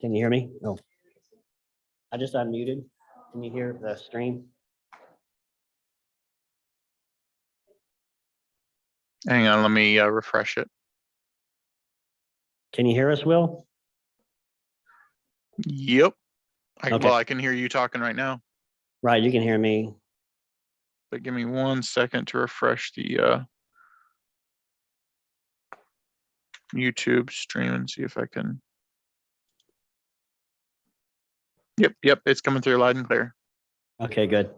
Can you hear me? No. I just unmuted. Can you hear the stream? Hang on, let me refresh it. Can you hear us, Will? Yep. Okay. Well, I can hear you talking right now, Right, you can hear me. but give me 1 second to refresh the YouTube stream and see if I can. Yep, it's coming through loud and clear. Okay, good.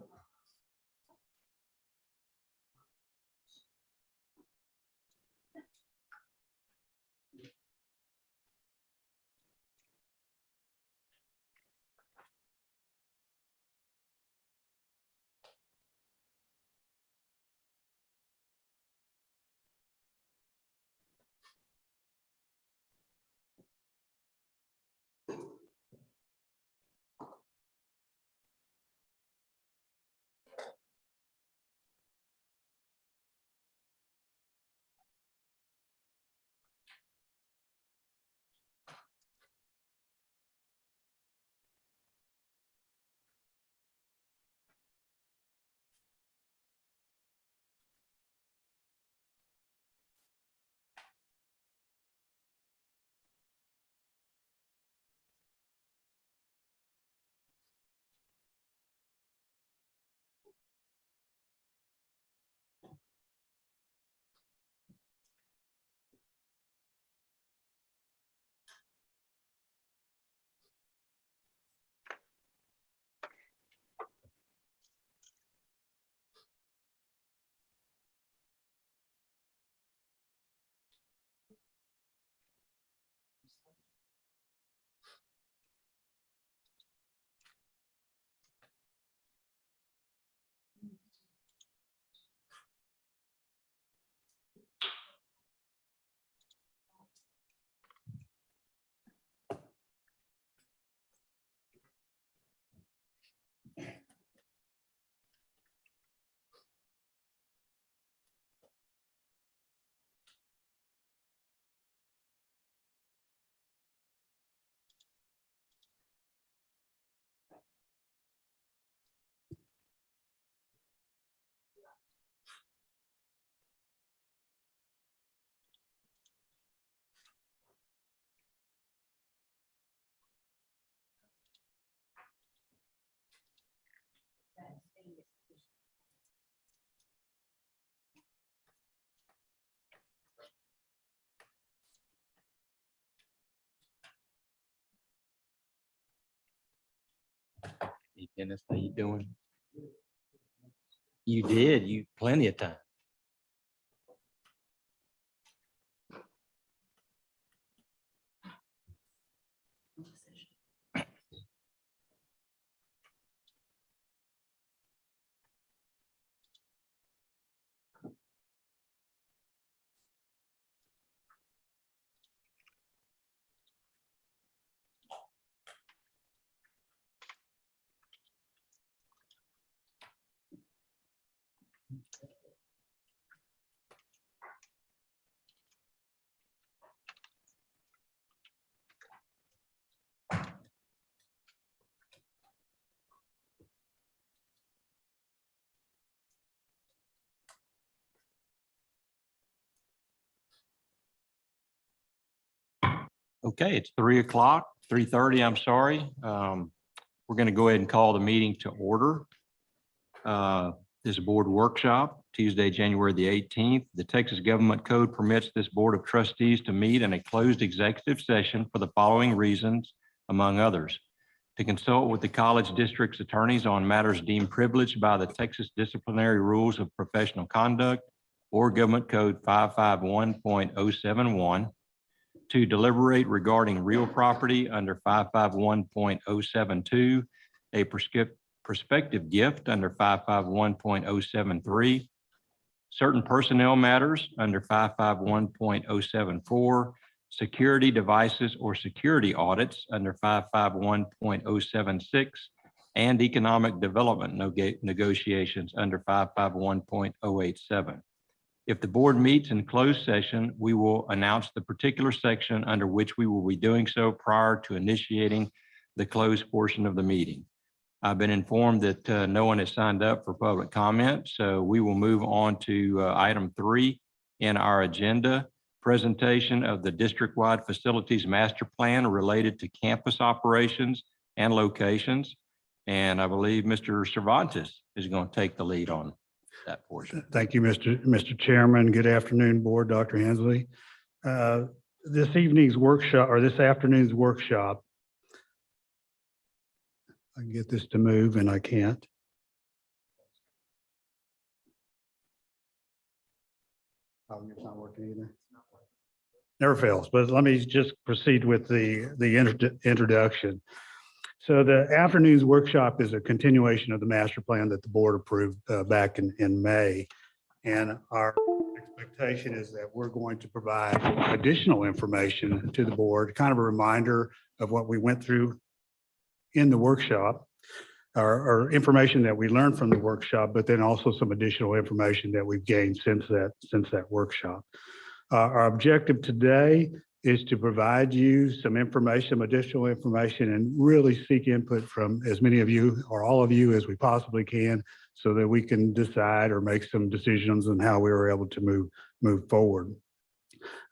Hey, Dennis, how you doing? You did, you plenty of time. Okay, it's 3 o'clock, 3:30, I'm sorry. We're going to go ahead and call the meeting to order. This is a board workshop, Tuesday, January the 18th. The Texas Government Code permits this Board of Trustees to meet in a closed executive session for the following reasons, among others: to consult with the college district's attorneys on matters deemed privileged by the Texas Disciplinary Rules of Professional Conduct or Government Code 551.071, to deliberate regarding real property under 551.072, a prospective gift under 551.073, certain personnel matters under 551.074, security devices or security audits under 551.076, and economic development negotiations under 551.087. If the board meets in closed session, we will announce the particular section under which we will be doing so prior to initiating the closed portion of the meeting. I've been informed that no one has signed up for public comment, so we will move on to item 3 in our agenda, presentation of the district-wide facilities master plan related to campus operations and locations. And I believe Mr. Cervantes is going to take the lead on that portion. Thank you, Mr. Chairman. Good afternoon, Board, Dr. Hensley. This evening's workshop, or this afternoon's workshop, I can get this to move and I can't. Oh, it's not working either. Never fails, but let me just proceed with the introduction. So the afternoon's workshop is a continuation of the master plan that the board approved back in May. And our expectation is that we're going to provide additional information to the board, kind of a reminder of what we went through in the workshop, or information that we learned from the workshop, but then also some additional information that we've gained since that workshop. Our objective today is to provide you some information, some additional information, and really seek input from as many of you or all of you as we possibly can, so that we can decide or make some decisions on how we were able to move forward.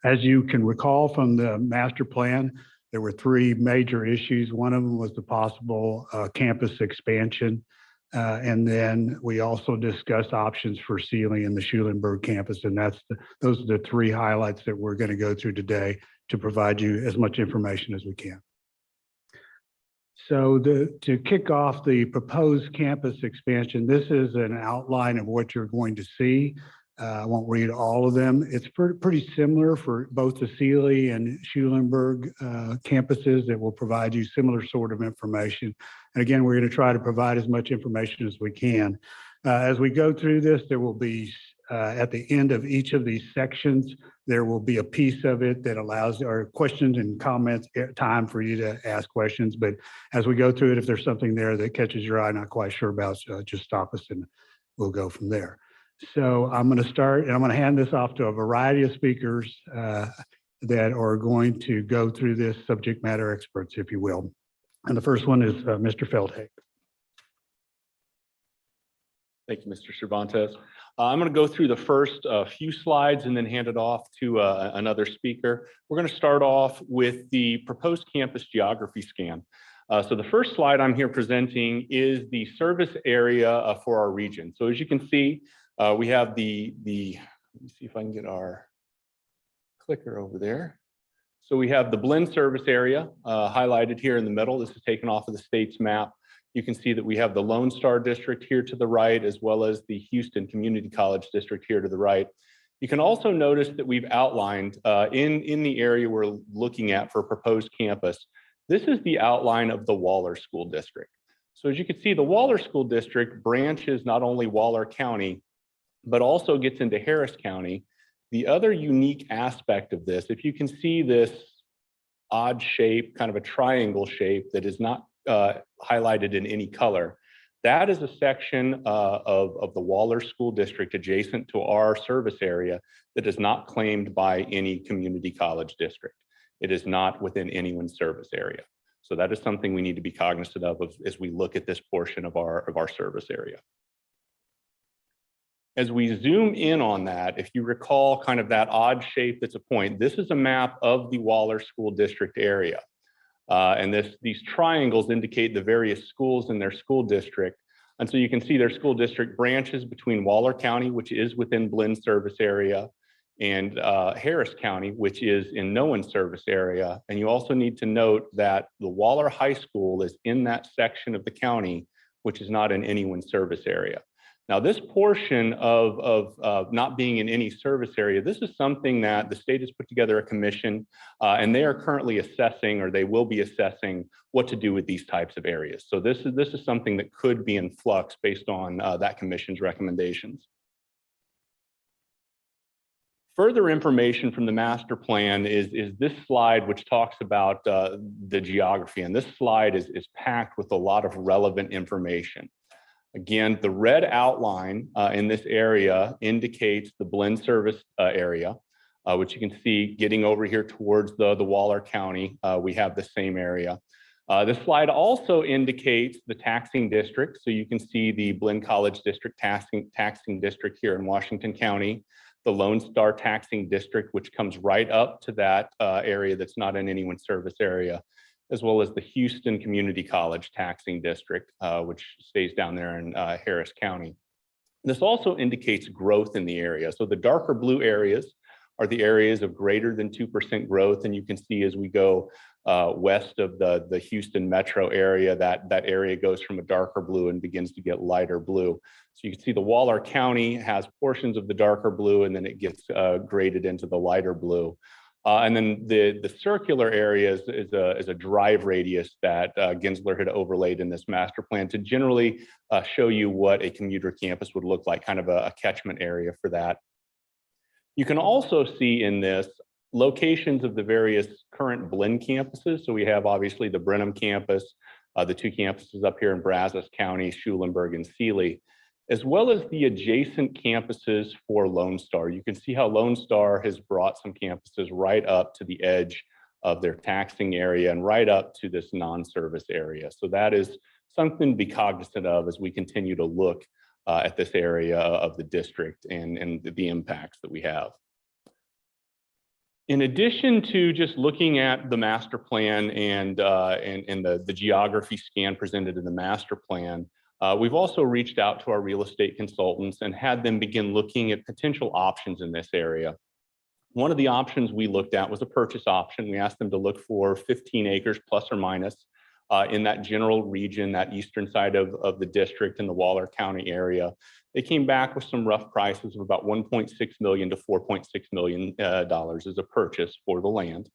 As you can recall from the master plan, there were 3 major issues. One of them was the possible campus expansion. And then we also discussed options for Seeley and the Schulenburg campus. And those are the 3 highlights that we're going to go through today to provide you as much information as we can. So to kick off the proposed campus expansion, this is an outline of what you're going to see. I won't read all of them. It's pretty similar for both the Seeley and Schulenburg campuses that will provide you similar sort of information. And again, we're going to try to provide as much information as we can. As we go through this, there will be, at the end of each of these sections, there will be a piece of it that allows our questions and comments, time for you to ask questions. But as we go through it, if there's something there that catches your eye, not quite sure about, just stop us and we'll go from there. So I'm going to start, and I'm going to hand this off to a variety of speakers that are going to go through this, subject matter experts, if you will. And the first one is Mr. Feldhake. Thank you, Mr. Cervantes. I'm going to go through the first few slides and then hand it off to another speaker. We're going to start off with the proposed campus geography scan. So the first slide I'm here presenting is the service area for our region. So as you can see, we have let me see if I can get our clicker over there. So we have the Blinn service area highlighted here in the middle. This is taken off of the state's map. You can see that we have the Lone Star District here to the right, as well as the Houston Community College District here to the right. You can also notice that we've outlined in the area we're looking at for a proposed campus, this is the outline of the Waller School District. So as you can see, the Waller School District branches not only Waller County, but also gets into Harris County. The other unique aspect of this, if you can see this odd shape, kind of a triangle shape that is not highlighted in any color, that is a section of the Waller School District adjacent to our service area that is not claimed by any community college district. It is not within anyone's service area. So that is something we need to be cognizant of as we look at this portion of our service area. As we zoom in on that, if you recall kind of that odd shape that's a point, this is a map of the Waller School District area. And these triangles indicate the various schools in their school district. And so you can see their school district branches between Waller County, which is within Blinn service area, and Harris County, which is in no one's service area. And you also need to note that the Waller High School is in that section of the county, which is not in anyone's service area. Now, this portion of not being in any service area, this is something that the state has put together a commission, and they are currently assessing, or they will be assessing, what to do with these types of areas. So this is something that could be in flux based on that commission's recommendations. Further information from the master plan is this slide, which talks about the geography. And this slide is packed with a lot of relevant information. Again, the red outline in this area indicates the Blinn service area, which you can see getting over here towards the Waller County. We have the same area. This slide also indicates the taxing district. So you can see the Blinn College District taxing district here in Washington County, the Lone Star taxing district, which comes right up to that area that's not in anyone's service area, as well as the Houston Community College taxing district, which stays down there in Harris County. This also indicates growth in the area. So the darker blue areas are the areas of greater than 2% growth. And you can see as we go west of the Houston metro area, that area goes from a darker blue and begins to get lighter blue. So you can see the Waller County has portions of the darker blue, and then it gets graded into the lighter blue. And then the circular area is a drive radius that Gensler had overlaid in this master plan to generally show you what a commuter campus would look like, kind of a catchment area for that. You can also see in this locations of the various current Blinn campuses. So we have obviously the Brenham campus, the two campuses up here in Brazos County, Schulenburg and Seeley, as well as the adjacent campuses for Lone Star. You can see how Lone Star has brought some campuses right up to the edge of their taxing area and right up to this non-service area. So that is something to be cognizant of as we continue to look at this area of the district and the impacts that we have. In addition to just looking at the master plan and the geography scan presented in the master plan, we've also reached out to our real estate consultants and had them begin looking at potential options in this area. One of the options we looked at was a purchase option. We asked them to look for 15 acres plus or minus in that general region, that eastern side of the district in the Waller County area. They came back with some rough prices of about $1.6 million to $4.6 million as a purchase for the land.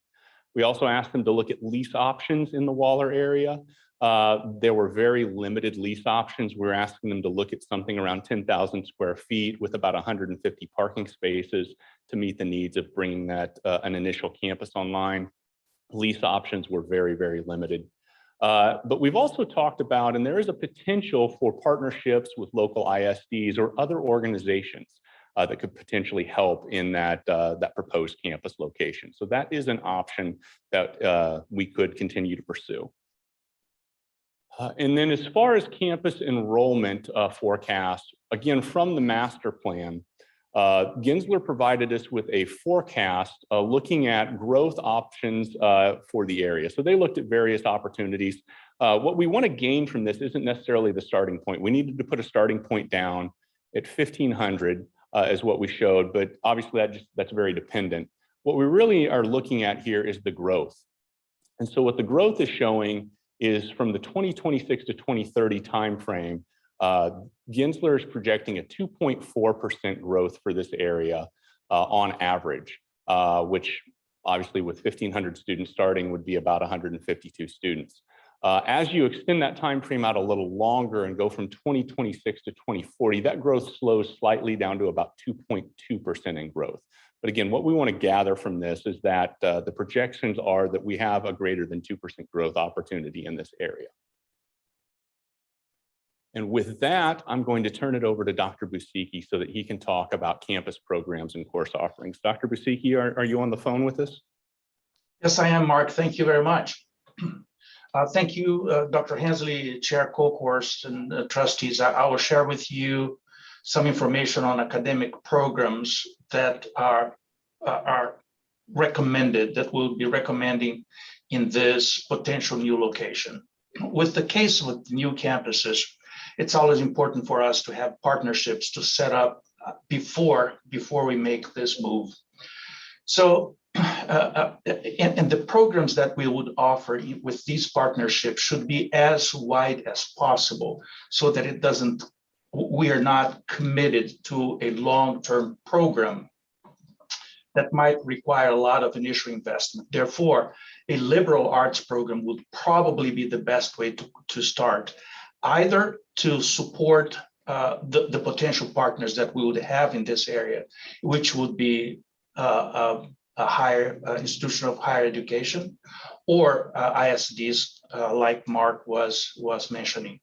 We also asked them to look at lease options in the Waller area. There were very limited lease options. We were asking them to look at something around 10,000 square feet with about 150 parking spaces to meet the needs of bringing that an initial campus online. Lease options were very, very limited. But we've also talked about, and there is a potential for partnerships with local ISDs or other organizations that could potentially help in that proposed campus location. So that is an option that we could continue to pursue. And then as far as campus enrollment forecast, again, from the master plan, Gensler provided us with a forecast looking at growth options for the area. So they looked at various opportunities. What we want to gain from this isn't necessarily the starting point. We needed to put a starting point down at 1,500 is what we showed, but obviously that's very dependent. What we really are looking at here is the growth. And so what the growth is showing is from the 2026 to 2030 timeframe, Gensler is projecting a 2.4% growth for this area on average, which obviously with 1,500 students starting would be about 152 students. As you extend that time frame out a little longer and go from 2026 to 2040, that growth slows slightly down to about 2.2% in growth. But again, what we want to gather from this is that the projections are that we have a greater than 2% growth opportunity in this area. And with that, I'm going to turn it over to Dr. Busicki so that he can talk about campus programs and course offerings. Dr. Busicki, are you on the phone with us? Yes, I am, Mark. Thank you very much. Thank you, Dr. Hensley, Chair Co-Course and trustees. I will share with you some information on academic programs that are recommended, that we'll be recommending in this potential new location. With the case with new campuses, it's always important for us to have partnerships to set up before we make this move. So, and the programs that we would offer with these partnerships should be as wide as possible so that we are not committed to a long-term program that might require a lot of initial investment. Therefore, a liberal arts program would probably be the best way to start, either to support the potential partners that we would have in this area, which would be a higher institution of higher education, or ISDs like Mark was mentioning.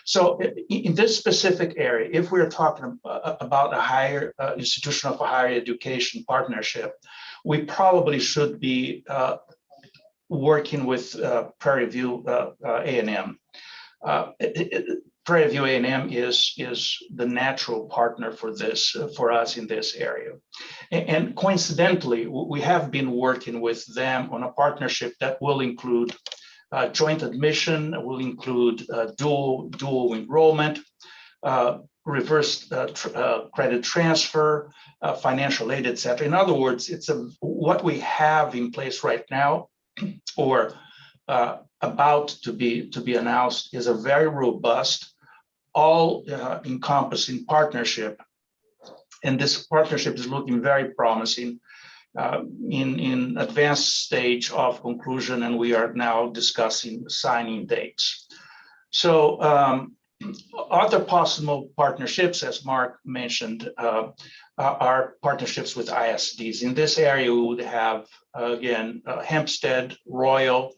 So in this specific area, if we're talking about a higher institution of a higher education partnership, we probably should be working with Prairie View A&M. Prairie View A&M is the natural partner for this, for us in this area. And coincidentally, we have been working with them on a partnership that will include joint admission, will include dual enrollment, reverse credit transfer, financial aid, etc. In other words, it's what we have in place right now, or about to be announced, is a very robust, all encompassing partnership. And this partnership is looking very promising, in advanced stage of conclusion, and we are now discussing signing dates. So other possible partnerships, as Mark mentioned, are partnerships with ISDs. In this area, we would have, again, Hempstead, Royal,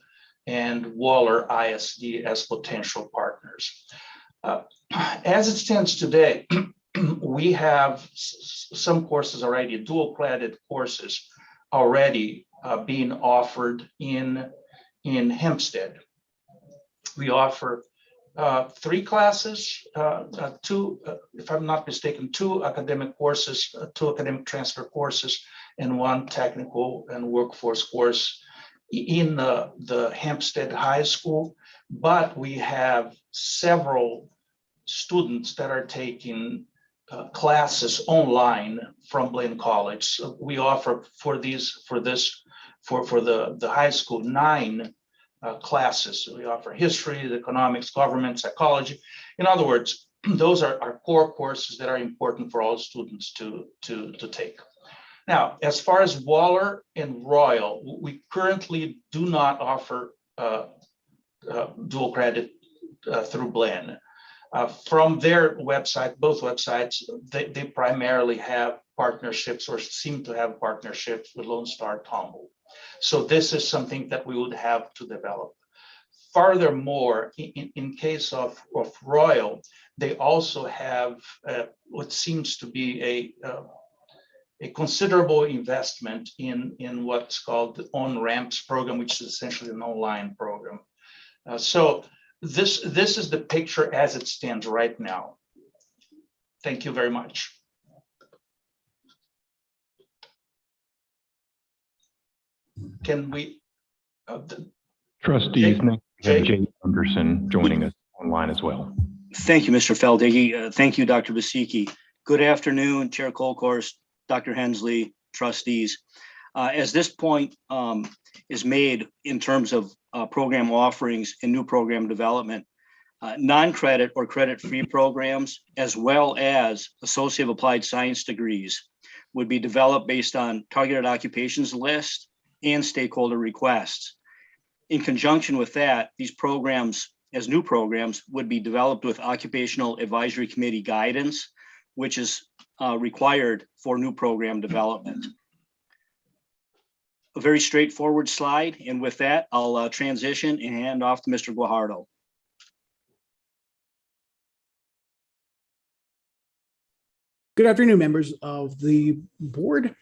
and Waller ISD as potential partners. As it stands today, we have some courses already, dual credit courses already being offered in Hempstead. We offer 3 classes, 2, if I'm not mistaken, 2 academic courses, 2 academic transfer courses, and 1 technical and workforce course in the Hempstead High School. But we have several students that are taking classes online from Blinn College. So we offer for the high school 9 classes. So we offer history, economics, government, psychology. In other words, those are our core courses that are important for all students to take. Now, as far as Waller and Royal, we currently do not offer dual credit through Blinn. From their website, both websites, they primarily have partnerships, or seem to have partnerships, with Lone Star Tomball. So this is something that we would have to develop. Furthermore, in case of Royal, they also have what seems to be a considerable investment in what's called the On-Ramps program, which is essentially an online program. So this is the picture as it stands right now. Thank you very much. Can we? Trustees, next we have Jay? Jay Anderson joining us online as well. Thank you, Mr. Feldigi. Thank you, Dr. Basicki. Good afternoon, Chair Colcourse, Dr. Hensley, trustees. As this point is made in terms of program offerings and new program development, non-credit or credit-free programs, as well as associative applied science degrees, would be developed based on targeted occupations list and stakeholder requests. In conjunction with that, these programs, as new programs, would be developed with Occupational Advisory Committee guidance, which is required for new program development. A very straightforward slide. And with that, I'll transition and hand off to Mr. Guajardo. Good afternoon, members of the board.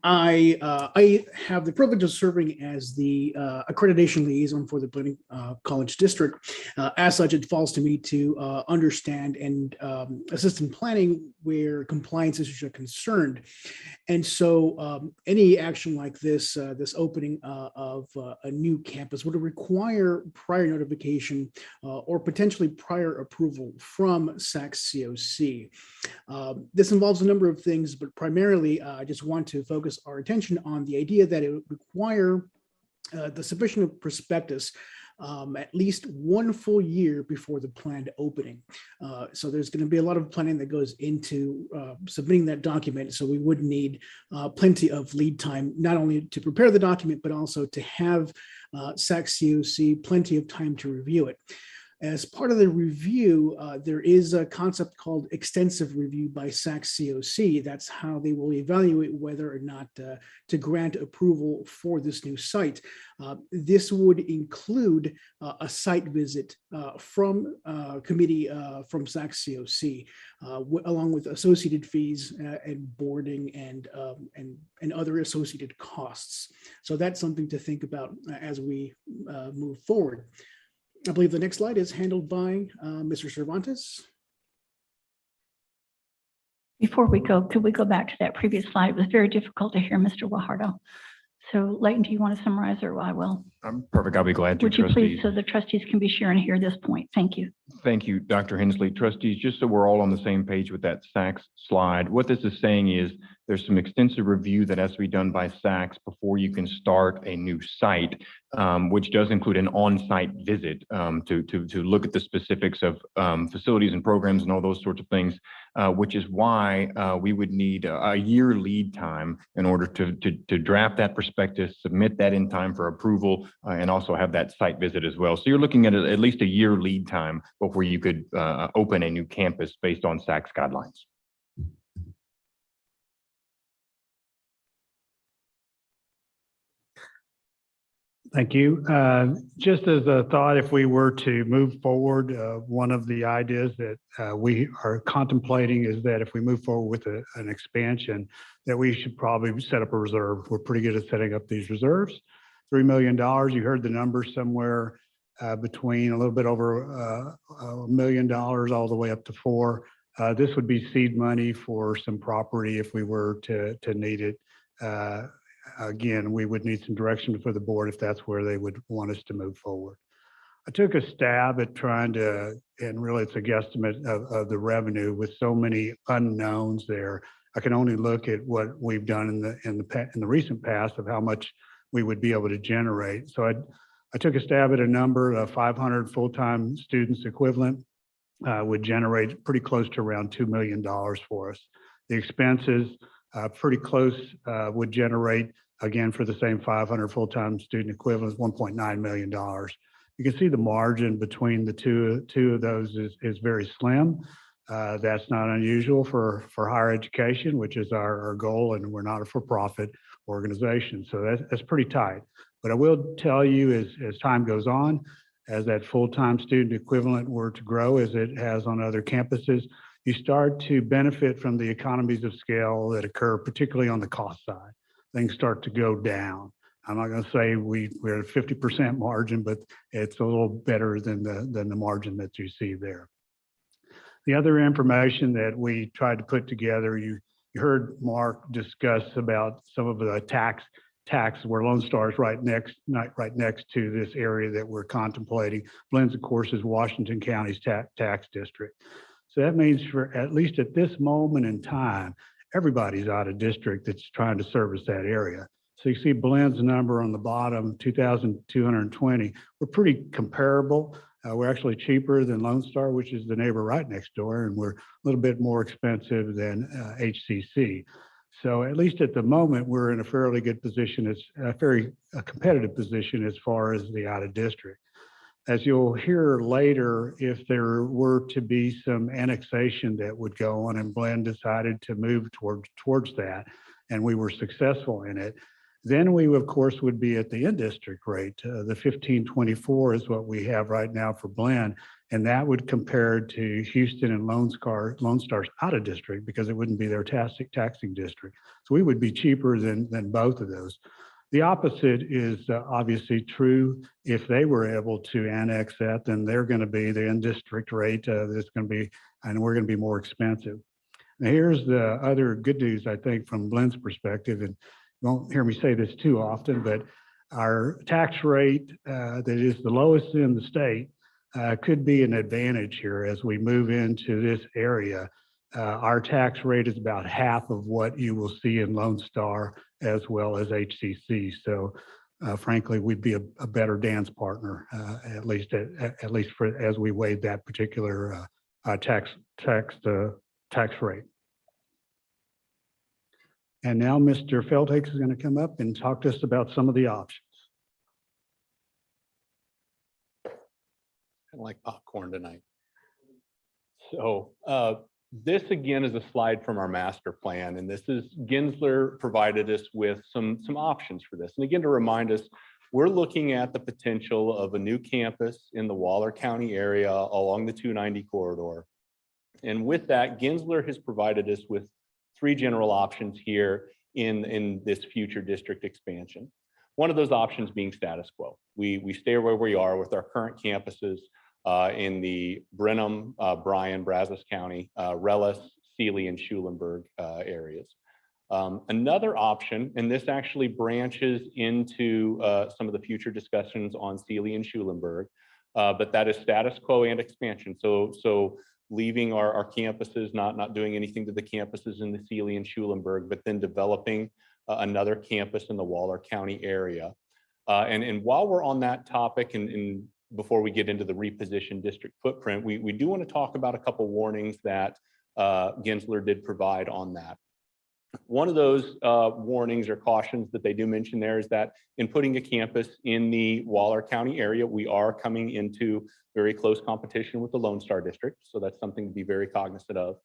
I have the privilege of serving as the accreditation liaison for the Blinn College District. As such, it falls to me to understand and assist in planning where compliance issues are concerned. And so any action like this, this opening of a new campus would require prior notification or potentially prior approval from SAC-COC. This involves a number of things, but primarily I just want to focus our attention on the idea that it would require the submission of prospectus at least 1 full year before the planned opening. So there's going to be a lot of planning that goes into submitting that document. So we would need plenty of lead time, not only to prepare the document, but also to have SAC-COC plenty of time to review it. As part of the review, there is a concept called extensive review by SACS COC. That's how they will evaluate whether or not to grant approval for this new site. This would include a site visit from committee from SACS COC, along with associated fees and boarding and other associated costs. So that's something to think about as we move forward. I believe the next slide is handled by Mr. Cervantes. Before we go, could we go back to that previous slide? It was very difficult to hear Mr. Guajardo. So Leighton, do you want to summarize, or I will? Perfect. I'll be glad to. Would you please, Trustees. so the trustees can be sure and hear this point? Thank you. Thank you, Dr. Hensley. Trustees, just so we're all on the same page with that SACS slide, what this is saying is there's some extensive review that has to be done by SACS before you can start a new site, which does include an on-site visit to look at the specifics of facilities and programs and all those sorts of things, which is why we would need a year lead time in order to draft that prospectus, submit that in time for approval, and also have that site visit as well. So you're looking at least a year lead time before you could open a new campus based on SACS guidelines. Thank you. Just as a thought, if we were to move forward, one of the ideas that we are contemplating is that if we move forward with an expansion, that we should probably set up a reserve. We're pretty good at setting up these reserves. $3 million, you heard the number somewhere between a little bit over $1 million all the way up to $4 million. This would be seed money for some property if we were to need it. Again, we would need some direction for the board if that's where they would want us to move forward. I took a stab at trying to, and really it's a guesstimate of the revenue with so many unknowns there. I can only look at what we've done in the recent past of how much we would be able to generate. So I took a stab at a number of 500 full-time students equivalent would generate pretty close to around $2 million for us. The expenses pretty close would generate, again, for the same 500 full-time student equivalents, $1.9 million. You can see the margin between the two of those is very slim. That's not unusual for higher education, which is our goal, and we're not a for-profit organization. So that's pretty tight. But I will tell you as time goes on, as that full-time student equivalent were to grow as it has on other campuses, you start to benefit from the economies of scale that occur, particularly on the cost side. Things start to go down. I'm not going to say we're at 50% margin, but it's a little better than the margin that you see there. The other information that we tried to put together, you heard Mark discuss about some of the tax where Lone Star is right next to this area that we're contemplating. Blinn's, of course, is Washington County's tax district. So that means for at least at this moment in time, everybody's out of district that's trying to service that area. So you see Blinn's number on the bottom, 2,220. We're pretty comparable. We're actually cheaper than Lone Star, which is the neighbor right next door, and we're a little bit more expensive than HCC. So at least at the moment, we're in a fairly good position. It's a competitive position as far as the out of district. As you'll hear later, if there were to be some annexation that would go on and Blinn decided to move towards that, and we were successful in it, then we, of course, would be at the in-district rate. The 1524 is what we have right now for Blinn, and that would compare to Houston and Lone Star's out of district because it wouldn't be their taxing district. So we would be cheaper than both of those. The opposite is obviously true. If they were able to annex that, then they're going to be the in-district rate that's going to be, and we're going to be more expensive. Now, here's the other good news, I think, from Blinn's perspective, and you won't hear me say this too often, but our tax rate that is the lowest in the state could be an advantage here as we move into this area. Our tax rate is about half of what you will see in Lone Star as well as HCC. So frankly, we'd be a better dance partner, at least for as we weighed that particular tax rate. And now Mr. Feldhakes is going to come up and talk to us about some of the options. kind of like popcorn tonight. So this again is a slide from our master plan, and this is Gensler provided us with some options for this. And again, to remind us, we're looking at the potential of a new campus in the Waller County area along the 290 corridor. And with that, Gensler has provided us with 3 general options here in this future district expansion. One of those options being status quo. We stay where we are with our current campuses in the Brenham, Bryan, Brazos County, Rellis, Seeley, and Schulenburg areas. Another option, and this actually branches into some of the future discussions on Seeley and Schulenburg, but that is status quo and expansion. So leaving our campuses, not doing anything to the campuses in the Seeley and Schulenburg, but then developing another campus in the Waller County area. And while we're on that topic, and before we get into the repositioned district footprint, we do want to talk about a couple warnings that Gensler did provide on that. One of those warnings or cautions that they do mention there is that in putting a campus in the Waller County area, we are coming into very close competition with the Lone Star District. So that's something to be very cognizant of.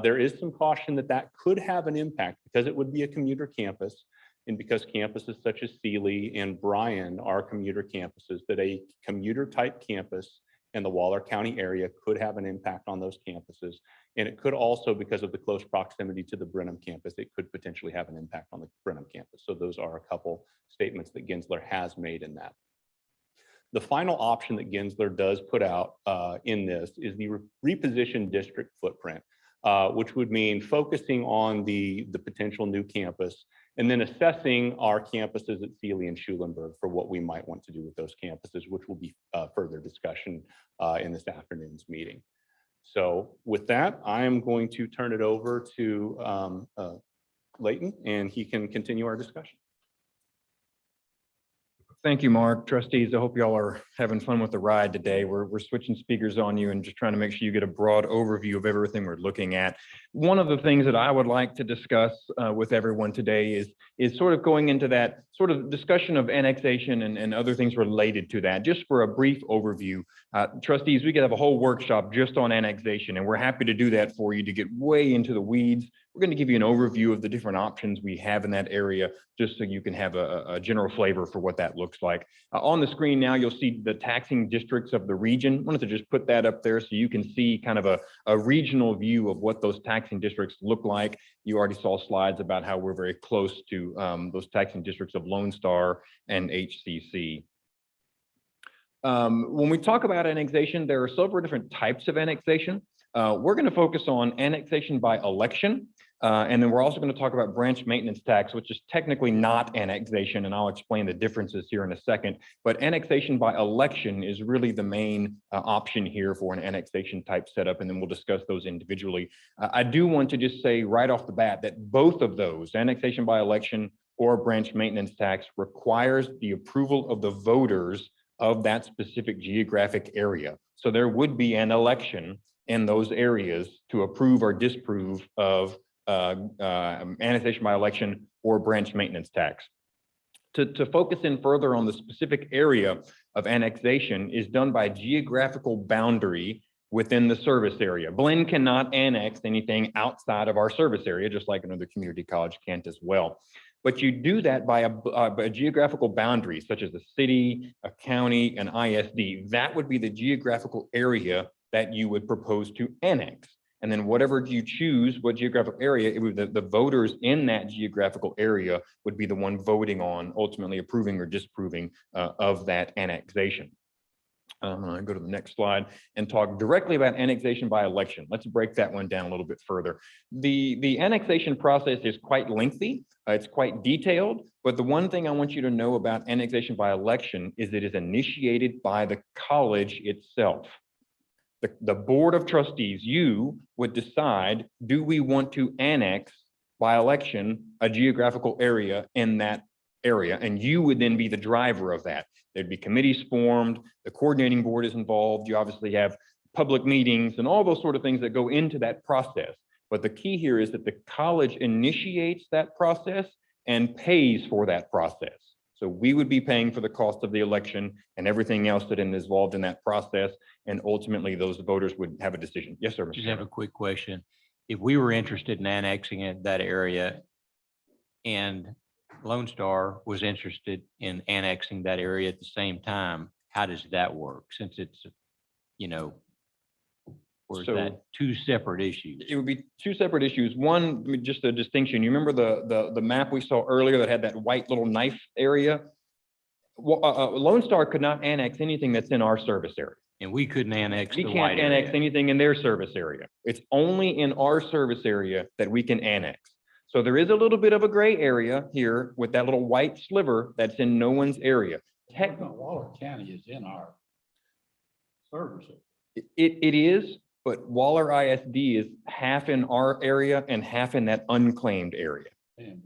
There is some caution that could have an impact because it would be a commuter campus. And because campuses such as Seeley and Bryan are commuter campuses, that a commuter type campus in the Waller County area could have an impact on those campuses. And it could also, because of the close proximity to the Brenham campus, it could potentially have an impact on the Brenham campus. So those are a couple statements that Gensler has made in that. The final option that Gensler does put out in this is the repositioned district footprint, which would mean focusing on the potential new campus and then assessing our campuses at Seeley and Schulenburg for what we might want to do with those campuses, which will be further discussion in this afternoon's meeting. So with that, I am going to turn it over to Leighton, and he can continue our discussion. Thank you, Mark. Trustees, I hope y'all are having fun with the ride today. We're switching speakers on you and just trying to make sure you get a broad overview of everything we're looking at. One of the things that I would like to discuss with everyone today is sort of going into that sort of discussion of annexation and other things related to that. Just for a brief overview, trustees, we could have a whole workshop just on annexation, and we're happy to do that for you to get way into the weeds. We're going to give you an overview of the different options we have in that area, just so you can have a general flavor for what that looks like. On the screen now, you'll see the taxing districts of the region. I wanted to just put that up there so you can see kind of a regional view of what those taxing districts look like. You already saw slides about how we're very close to those taxing districts of Lone Star and HCC. When we talk about annexation, there are several different types of annexation. We're going to focus on annexation by election. And then we're also going to talk about branch maintenance tax, which is technically not annexation, and I'll explain the differences here in a second. But annexation by election is really the main option here for an annexation type setup, and then we'll discuss those individually. I do want to just say right off the bat that both of those, annexation by election or branch maintenance tax, requires the approval of the voters of that specific geographic area. So there would be an election in those areas to approve or disapprove of annexation by election or branch maintenance tax. To focus in further on the specific area of annexation is done by geographical boundary within the service area. Blinn cannot annex anything outside of our service area, just like another community college can't as well. But you do that by a geographical boundary, such as a city, a county, an ISD. That would be the geographical area that you would propose to annex. And then whatever you choose, what geographical area, it would, the voters in that geographical area would be the one voting on, ultimately approving or disapproving of that annexation. I'm going to go to the next slide and talk directly about annexation by election. Let's break that one down a little bit further. The annexation process is quite lengthy. It's quite detailed, but the one thing I want you to know about annexation by election is it is initiated by the college itself. The board of trustees, you would decide, do we want to annex by election a geographical area in that area? And you would then be the driver of that. There'd be committees formed, the coordinating board is involved. You obviously have public meetings and all those sort of things that go into that process. But the key here is that the college initiates that process and pays for that process. So we would be paying for the cost of the election and everything else that is involved in that process. And ultimately, those voters would have a decision. Yes, sir, Mr. Just have Chairman. a quick question. If we were interested in annexing that area and Lone Star was interested in annexing that area at the same time, how does that work? Since it's, or is So- that two separate issues? It would be two separate issues. One, just a distinction. You remember the map we saw earlier that had that white little knife area? Lone Star could not annex anything that's in our service area. And we couldn't annex We the can't white annex area. anything in their service area. It's only in our service area that we can annex. So there is a little bit of a gray area here with that little white sliver that's in no one's area. Waller County is in our service. It is, but Waller ISD is half in our area and half in that unclaimed area. And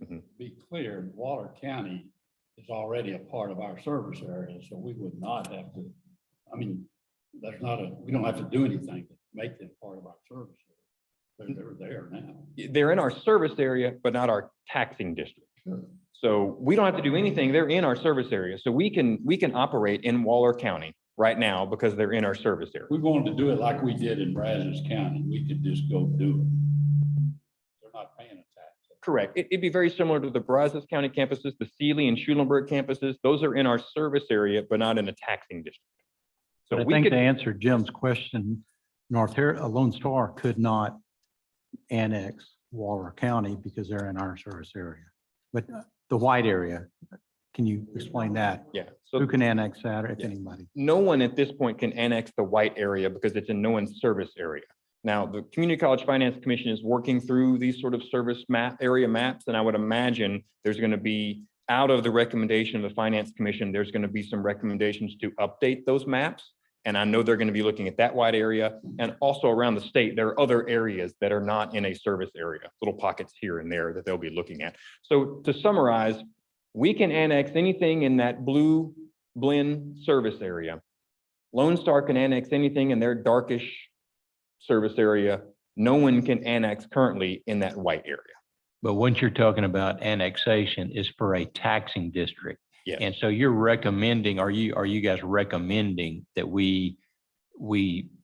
Mhm. be clear, Waller County is already a part of our service area, so we would not have to, we don't have to do anything to make them part of our service. They're there now. They're in our service area, but not our taxing district. Sure. So we don't have to do anything. They're in our service area. So we can operate in Waller County right now because they're in our service area. We wanted to do it like we did in Brazos County. We could just go do it. They're not paying a tax. Correct. It'd be very similar to the Brazos County campuses, the Seeley and Schulenburg campuses. Those are in our service area, but not in a taxing district. So But I we think could, to answer Jim's question, Lone Star could not annex Waller County because they're in our service area. But the white area, can you explain that? yeah. Who So can annex that, if Yeah. anybody? no one at this point can annex the white area because it's in no one's service area. Now, the Community College Finance Commission is working through these sort of service area maps, and I would imagine there's going to be, out of the recommendation of the Finance Commission, there's going to be some recommendations to update those maps. And I know they're going to be looking at that wide area, and also around the state, there are other areas that are not in a service area, little pockets here and there that they'll be looking at. So to summarize, we can annex anything in that blue Blinn service area. Lone Star can annex anything in their darkish service area. No one can annex currently in that white area. But what you're talking about annexation is for a taxing district. Yes. And so you're recommending, are you guys recommending that we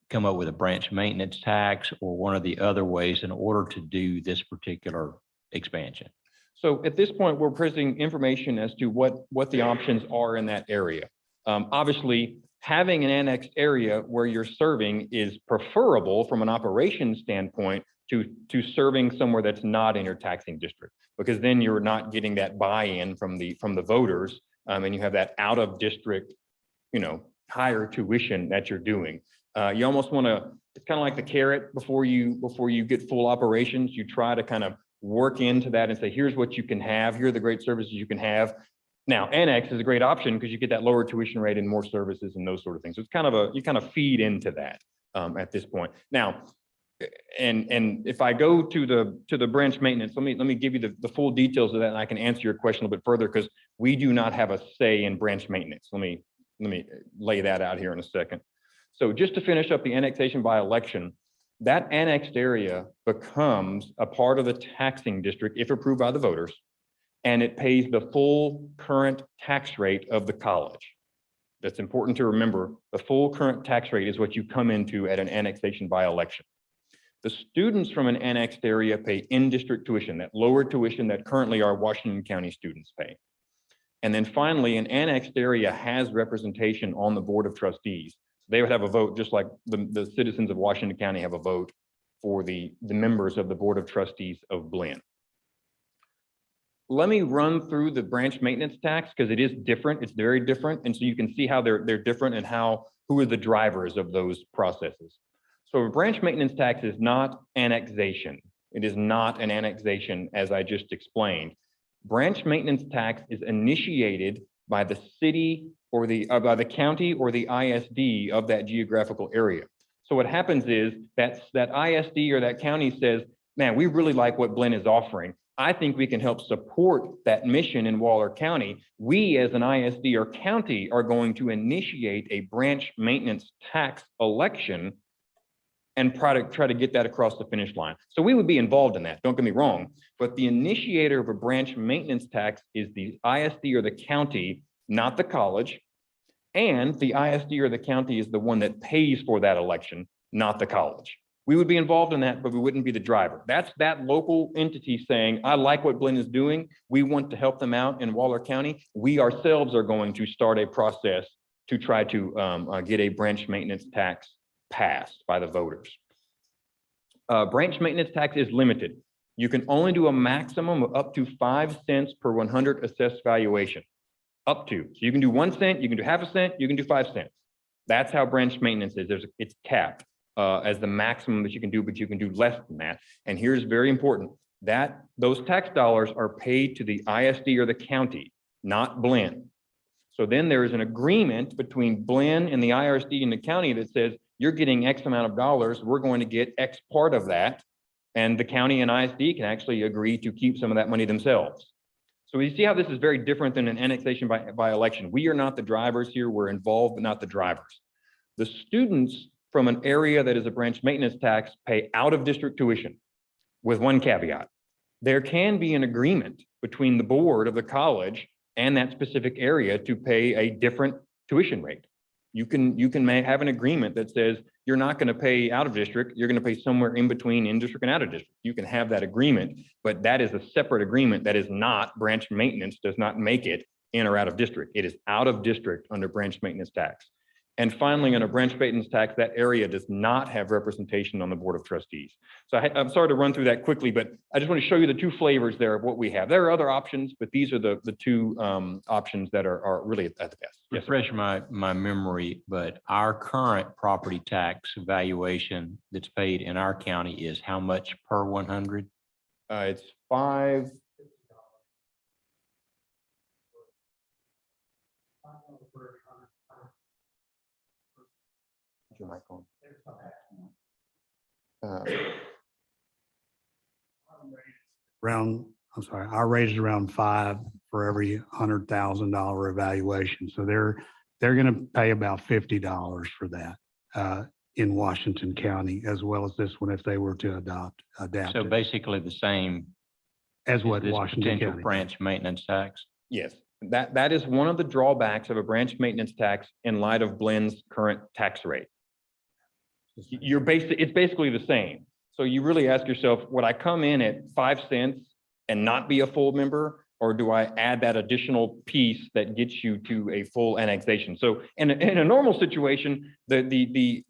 come up with a branch maintenance tax or one of the other ways in order to do this particular expansion? So at this point, we're presenting information as to what the options are in that area. Obviously, having an annexed area where you're serving is preferable from an operations standpoint to serving somewhere that's not in your taxing district, because then you're not getting that buy-in from the voters, and you have that out of district, higher tuition that you're doing. You almost want to, it's kind of like the carrot before you get full operations. You try to kind of work into that and say, here's what you can have. Here are the great services you can have. Now, annex is a great option because you get that lower tuition rate and more services and those sort of things. So it's kind of you kind of feed into that at this point. Now, and if I go to the branch maintenance, let me give you the full details of that, and I can answer your question a little bit further because we do not have a say in branch maintenance. Let me lay that out here in a second. So just to finish up the annexation by election, that annexed area becomes a part of the taxing district if approved by the voters, and it pays the full current tax rate of the college. That's important to remember. The full current tax rate is what you come into at an annexation by election. The students from an annexed area pay in-district tuition, that lower tuition that currently our Washington County students pay. And then finally, an annexed area has representation on the Board of Trustees. They would have a vote just like the citizens of Washington County have a vote for the members of the Board of Trustees of Blinn. Let me run through the branch maintenance tax because it is different. It's very different. And so you can see how they're different and who are the drivers of those processes. So a branch maintenance tax is not annexation. It is not an annexation as I just explained. Branch maintenance tax is initiated by the city or by the county or the ISD of that geographical area. So what happens is that ISD or that county says, man, we really like what Blinn is offering. I think we can help support that mission in Waller County. We as an ISD or county are going to initiate a branch maintenance tax election and try to get that across the finish line. So we would be involved in that, don't get me wrong, but the initiator of a branch maintenance tax is the ISD or the county, not the college. And the ISD or the county is the one that pays for that election, not the college. We would be involved in that, but we wouldn't be the driver. That's that local entity saying, I like what Blinn is doing. We want to help them out in Waller County. We ourselves are going to start a process to try to get a branch maintenance tax passed by the voters. Branch maintenance tax is limited. You can only do a maximum of up to 5 cents per 100 assessed valuation. Up to. So you can do 1 cent, you can do half a cent, you can do 5 cents. That's how branch maintenance is. It's capped as the maximum that you can do, but you can do less than that. And here's very important, that those tax dollars are paid to the ISD or the county, not Blinn. So then there is an agreement between Blinn and the ISD and the county that says, you're getting X amount of dollars, we're going to get X part of that. And the county and ISD can actually agree to keep some of that money themselves. So we see how this is very different than an annexation by election. We are not the drivers here, we're involved, but not the drivers. The students from an area that is a branch maintenance tax pay out of district tuition with one caveat. There can be an agreement between the board of the college and that specific area to pay a different tuition rate. You can have an agreement that says you're not going to pay out of district, you're going to pay somewhere in between in district and out of district. You can have that agreement, but that is a separate agreement that is not branch maintenance, does not make it in or out of district. It is out of district under branch maintenance tax. And finally, on a branch maintenance tax, that area does not have representation on the Board of Trustees. So I'm sorry to run through that quickly, but I just want to show you the two flavors there of what we have. There are other options, but these are the two options that are really at the best. Yes, sir. Refresh my memory, but our current property tax valuation that's paid in our county is how much per 100? It's $5. Your mic on. Our rate is around 5 for every $100,000 evaluation. So they're going to pay about $50 for that in Washington County, as well as this one if they were to adapt So it, basically the same as what this Washington potential County. branch maintenance tax. Yes, that is one of the drawbacks of a branch maintenance tax in light of Blinn's current tax rate. It's basically the same. So you really ask yourself, would I come in at 5 cents and not be a full member? Or do I add that additional piece that gets you to a full annexation? So in a normal situation, the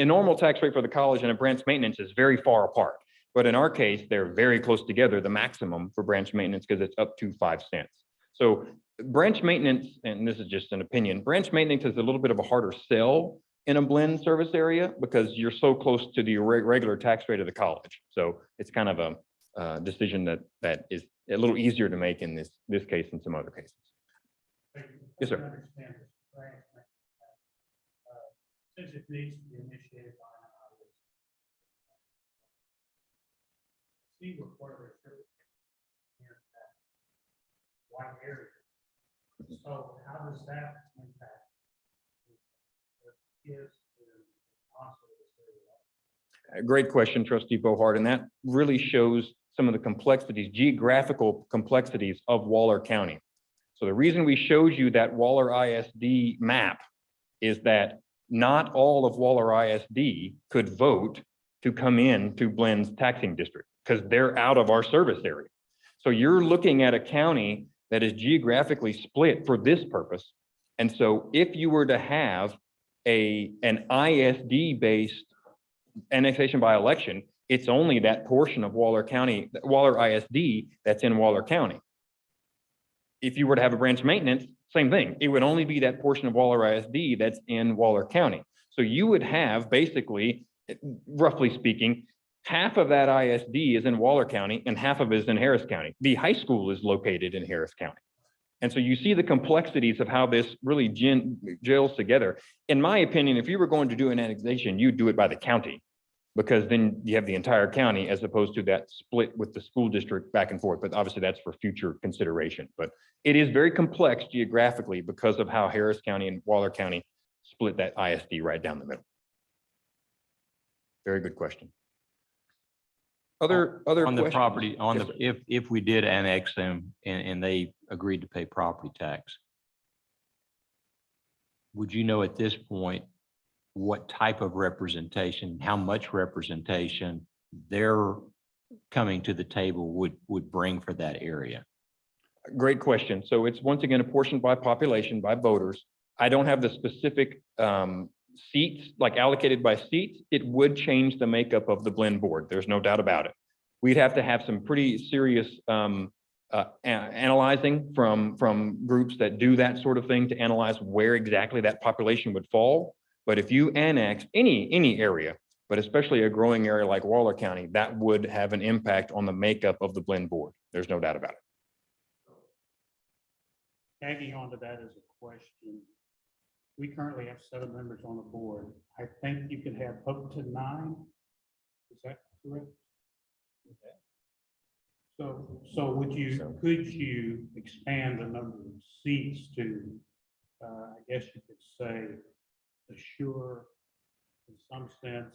normal tax rate for the college and a branch maintenance is very far apart. But in our case, they're very close together, the maximum for branch maintenance, because it's up to 5 cents. So branch maintenance, and this is just an opinion, branch maintenance is a little bit of a harder sell in a Blinn service area because you're so close to the regular tax rate of the college. So it's kind of a decision that is a little easier to make in this case than some other cases. Yes, sir. Since it needs to be initiated by see what part of their wide area. So how does that impact? A great question, Trustee Bohart, and that really shows some of the complexities, geographical complexities of Waller County. So the reason we showed you that Waller ISD map is that not all of Waller ISD could vote to come in to Blinn's taxing district because they're out of our service area. So you're looking at a county that is geographically split for this purpose. And so if you were to have an ISD-based annexation by election, it's only that portion of Waller County, Waller ISD that's in Waller County. If you were to have a branch maintenance, same thing. It would only be that portion of Waller ISD that's in Waller County. So you would have basically, roughly speaking, half of that ISD is in Waller County and half of it is in Harris County. The high school is located in Harris County. And so you see the complexities of how this really gels together. In my opinion, if you were going to do an annexation, you'd do it by the county, because then you have the entire county as opposed to that split with the school district back and forth. But obviously that's for future consideration. But it is very complex geographically because of how Harris County and Waller County split that ISD right down the middle. Very good question. Other On the questions? property, on Yes, the, sir. if we did annex them and they agreed to pay property tax, would you know at this point what type of representation, how much representation they're coming to the table would bring for that area? Great question. So it's once again apportioned by population, by voters. I don't have the specific seats, like allocated by seats. It would change the makeup of the Blinn board. There's no doubt about it. We'd have to have some pretty serious analyzing from groups that do that sort of thing to analyze where exactly that population would fall. But if you annex any area, but especially a growing area like Waller County, that would have an impact on the makeup of the Blinn board. There's no doubt about it. Tagging on to that is a question. We currently have 7 members on the board. I think you can have up to 9. Is that correct? So could you expand the number of seats to, I guess you could say, assure in some sense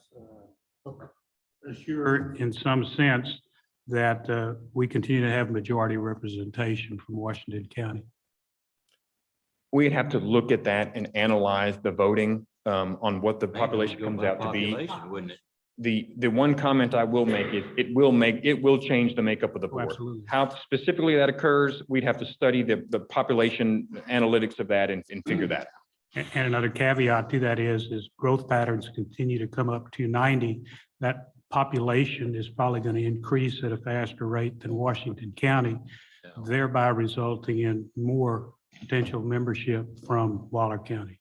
that we continue to have majority representation from Washington County? We'd have to look at that and analyze the voting on what the population comes out to be. Wouldn't it? The one comment I will make is it will change the makeup of the board. Absolutely. How specifically that occurs, we'd have to study the population analytics of that and figure that out. And another caveat to that is growth patterns continue to come up to 90. That population is probably going to increase at a faster rate than Washington County, thereby resulting in more potential membership from Waller County.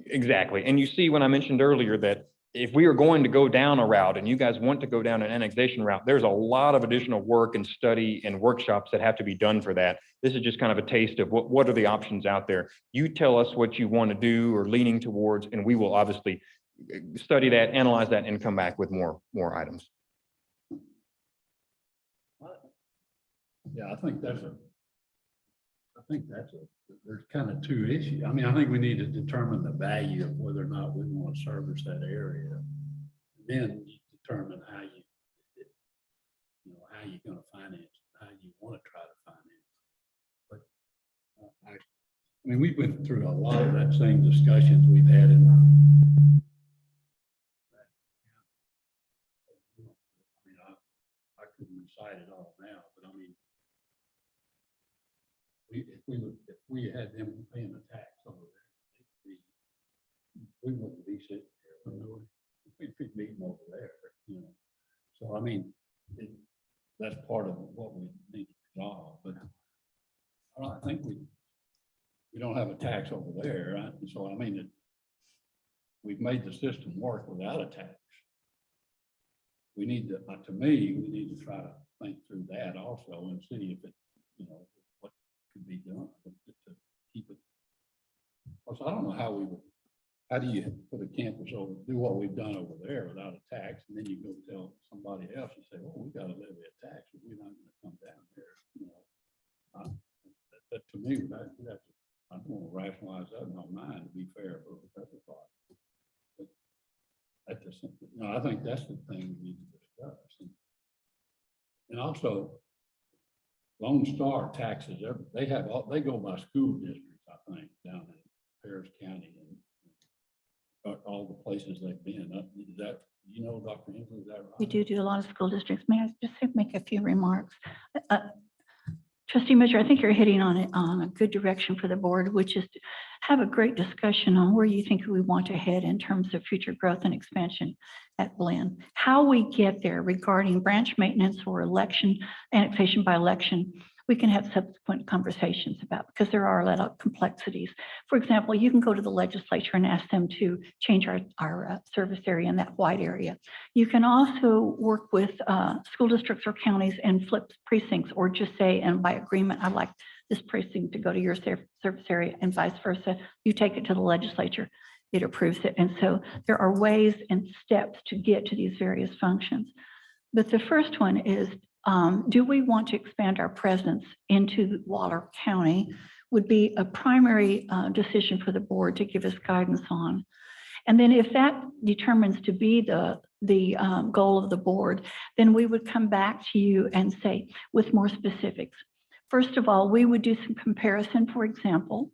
Exactly. And you see, when I mentioned earlier that if we are going to go down a route and you guys want to go down an annexation route, there's a lot of additional work and study and workshops that have to be done for that. This is just kind of a taste of what are the options out there. You tell us what you want to do or leaning towards, and we will obviously study that, analyze that, and come back with more items. Yeah, I think there's kind of 2 issues. I mean, I think we need to determine the value of whether or not we want to service that area. Then determine how you're going to finance, how you want to try to finance. But I mean, we went through a lot of that same discussions we've had in. I mean, I couldn't recite it all now, but I mean, if we had them paying a tax over there, we wouldn't be sitting here. We'd be meeting over there, you know. So I mean, that's part of what we need to resolve. But I think we don't have a tax over there, right? And so I mean, we've made the system work without a tax. We need to me, we need to try to think through that also and see if it, you know, what could be done to keep it. Also, I don't know how do you put a campus over, do what we've done over there without a tax, and then you go tell somebody else and say, well, we got to levy a tax, but we're not going to come down here. You know, that to me, I don't want to rationalize that in my mind to be fair for everybody. But that's just something, you know, I think that's the thing we need to discuss. And also, Lone Star taxes, they go by school districts, I think, down in Harris County and all the places they've been. Is that, you know, Dr. Hensley, is that right? We do a lot of school districts. May I just make a few remarks? Trustee Mitchell, I think you're hitting on a good direction for the board, which is to have a great discussion on where you think we want to head in terms of future growth and expansion at Blinn. How we get there regarding branch maintenance or election, annexation by election, we can have subsequent conversations about, because there are a lot of complexities. For example, you can go to the legislature and ask them to change our service area in that wide area. You can also work with school districts or counties and flip precincts, or just say, and by agreement, I'd like this precinct to go to your service area and vice versa. You take it to the legislature, it approves it. And so there are ways and steps to get to these various functions. But the first one is, do we want to expand our presence into Waller County would be a primary decision for the board to give us guidance on. And then if that determines to be the goal of the board, then we would come back to you and say with more specifics. First of all, we would do some comparison, for example,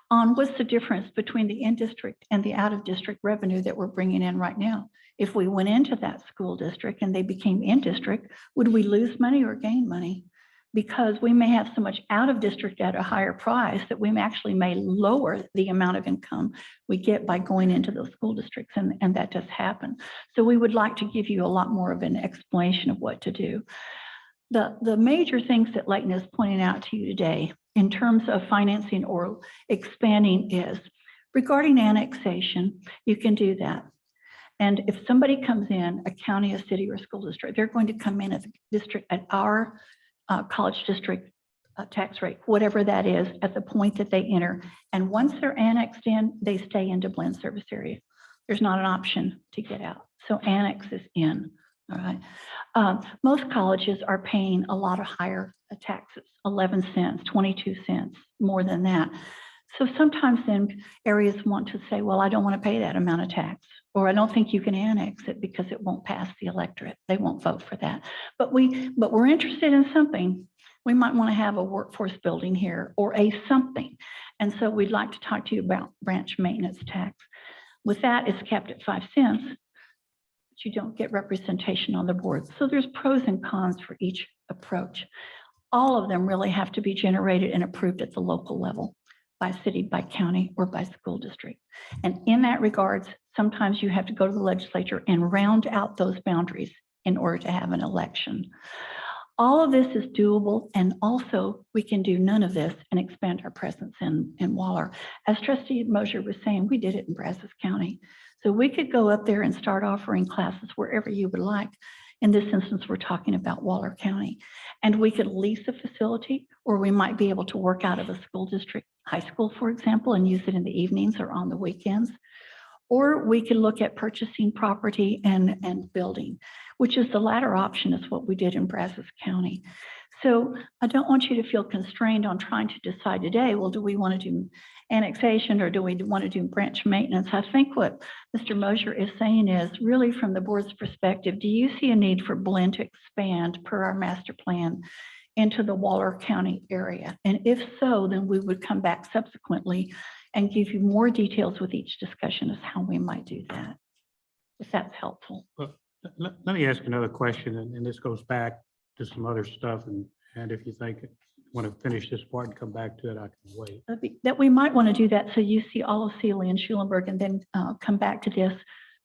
on what's the difference between the in-district and the out-of-district revenue that we're bringing in right now. If we went into that school district and they became in-district, would we lose money or gain money? Because we may have so much out-of-district at a higher price that we actually may lower the amount of income we get by going into those school districts, and that does happen. So we would like to give you a lot more of an explanation of what to do. The major things that Leighton is pointing out to you today in terms of financing or expanding is regarding annexation, you can do that. And if somebody comes in, a county, a city, or a school district, they're going to come in at the district at our college district tax rate, whatever that is, at the point that they enter. And once they're annexed in, they stay into Blinn service area. There's not an option to get out. So annex is in. All right. Most colleges are paying a lot of higher taxes, 11 cents, 22 cents, more than that. So sometimes then areas want to say, well, I don't want to pay that amount of tax, or I don't think you can annex it because it won't pass the electorate. They won't vote for that. But we're interested in something. We might want to have a workforce building here or a something. And so we'd like to talk to you about branch maintenance tax. With that, it's capped at 5 cents. You don't get representation on the board. So there's pros and cons for each approach. All of them really have to be generated and approved at the local level by city, by county, or by school district. And in that regards, sometimes you have to go to the legislature and round out those boundaries in order to have an election. All of this is doable, and also we can do none of this and expand our presence in Waller. As Trustee Mosier was saying, we did it in Brazos County. So we could go up there and start offering classes wherever you would like. In this instance, we're talking about Waller County. And we could lease a facility, or we might be able to work out of a school district, high school, for example, and use it in the evenings or on the weekends. Or we could look at purchasing property and building, which is the latter option is what we did in Brazos County. So I don't want you to feel constrained on trying to decide today, well, do we want to do annexation or do we want to do branch maintenance? I think what Mr. Mosier is saying is really from the board's perspective, do you see a need for Blinn to expand per our master plan into the Waller County area? And if so, then we would come back subsequently and give you more details with each discussion as how we might do that, if that's helpful. Let me ask another question, and this goes back to some other stuff, and if you think want to finish this part and come back to it, I can wait. That we might want to do that so you see all of Seeley and Schulenburg and then come back to this.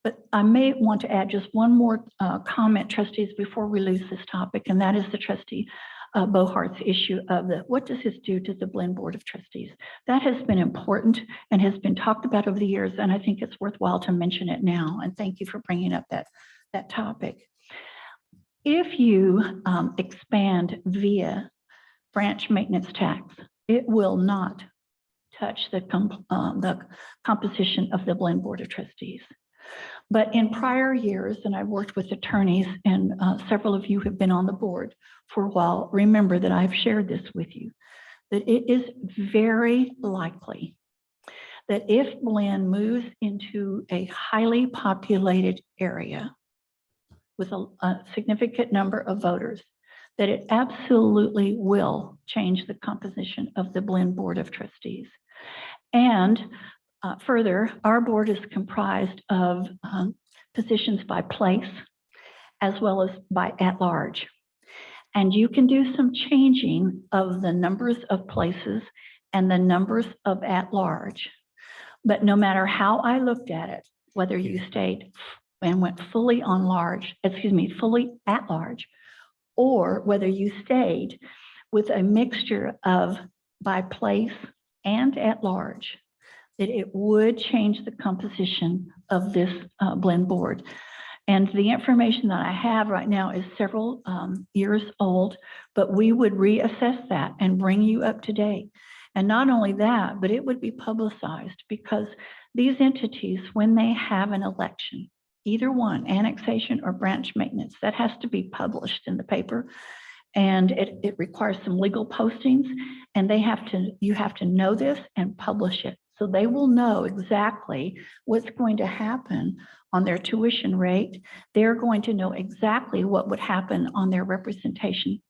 But I may want to add just one more comment, trustees, before we lose this topic, and that is the trustee Bohart's issue of what does this do to the Blinn Board of Trustees? That has been important and has been talked about over the years, and I think it's worthwhile to mention it now. And thank you for bringing up that topic. If you expand via branch maintenance tax, it will not touch the composition of the Blinn Board of Trustees. But in prior years, and I've worked with attorneys, and several of you have been on the board for a while, remember that I've shared this with you, that it is very likely that if Blinn moves into a highly populated area with a significant number of voters, that it absolutely will change the composition of the Blinn Board of Trustees. And further, our board is comprised of positions by place as well as by at-large. And you can do some changing of the numbers of places and the numbers of at-large. But no matter how I looked at it, whether you stayed and went fully fully at-large, or whether you stayed with a mixture of by place and at-large, that it would change the composition of this Blinn board. And the information that I have right now is several years old, but we would reassess that and bring you up to date. And not only that, but it would be publicized, because these entities, when they have an election, either one, annexation or branch maintenance, that has to be published in the paper. And it requires some legal postings, and you have to know this and publish it. So they will know exactly what's going to happen on their tuition rate. They're going to know exactly what would happen on their representation,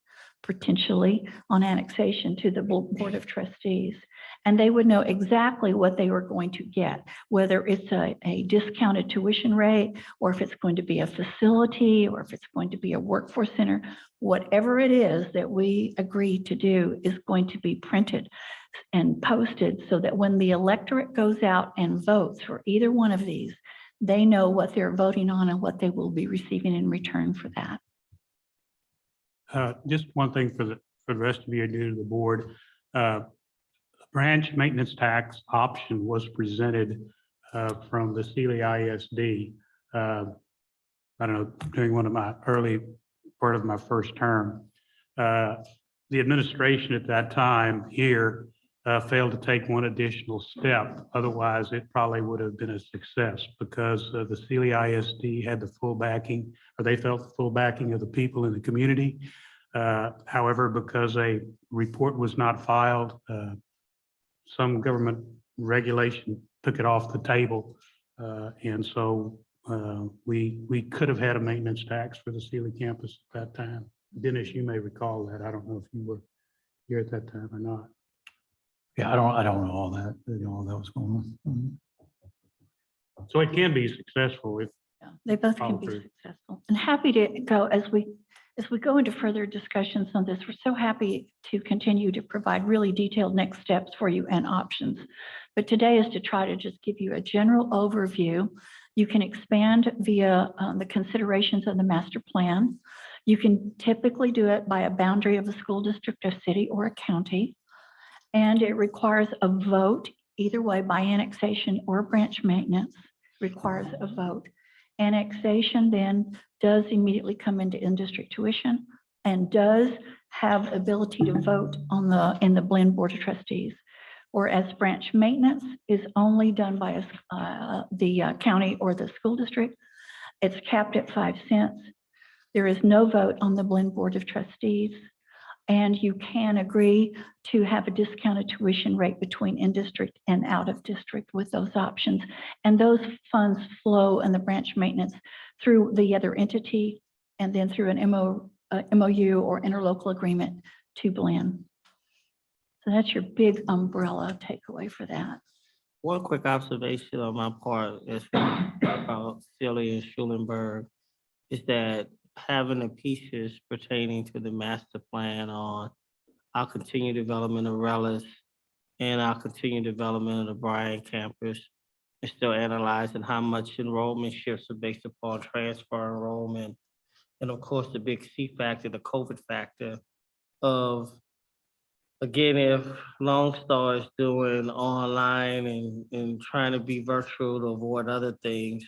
potentially on annexation to the Board of Trustees. And they would know exactly what they were going to get, whether it's a discounted tuition rate, or if it's going to be a facility, or if it's going to be a workforce center. Whatever it is that we agreed to do is going to be printed and posted so that when the electorate goes out and votes for either one of these, they know what they're voting on and what they will be receiving in return for that. Just one thing for the rest of you new to the board. Branch maintenance tax option was presented from the Seeley ISD. I don't know, during one of my early part of my first term. The administration at that time here failed to take one additional step. Otherwise, it probably would have been a success because the Seeley ISD had the full backing, or they felt the full backing of the people in the community. However, because a report was not filed, some government regulation took it off the table. And so we could have had a maintenance tax for the Seeley campus at that time. Dennis, you may recall that. I don't know if you were here at that time or not. Yeah, I don't know all that, all that was going on. So it can be successful if Yeah, they both can Follow be through. successful. And happy to go as we go into further discussions on this. We're so happy to continue to provide really detailed next steps for you and options. But today is to try to just give you a general overview. You can expand via the considerations of the master plan. You can typically do it by a boundary of a school district, a city, or a county. And it requires a vote, either way, by annexation or branch maintenance, requires a vote. Annexation then does immediately come into in-district tuition and does have ability to vote on in the Blinn Board of Trustees. Whereas branch maintenance is only done by the county or the school district. It's capped at 5 cents. There is no vote on the Blinn Board of Trustees. And you can agree to have a discounted tuition rate between in-district and out-of-district with those options. And those funds flow in the branch maintenance through the other entity and then through an MOU or interlocal agreement to Blinn. So that's your big umbrella takeaway for that. One quick observation on my part is about Seeley and Schulenburg is that having the pieces pertaining to the master plan on our continued development of Relish and our continued development of the Bryan campus, and still analyzing how much enrollment shifts are based upon transfer enrollment. And of course, the big C factor, the COVID factor of, again, if Lone Star is doing online and trying to be virtual to avoid other things,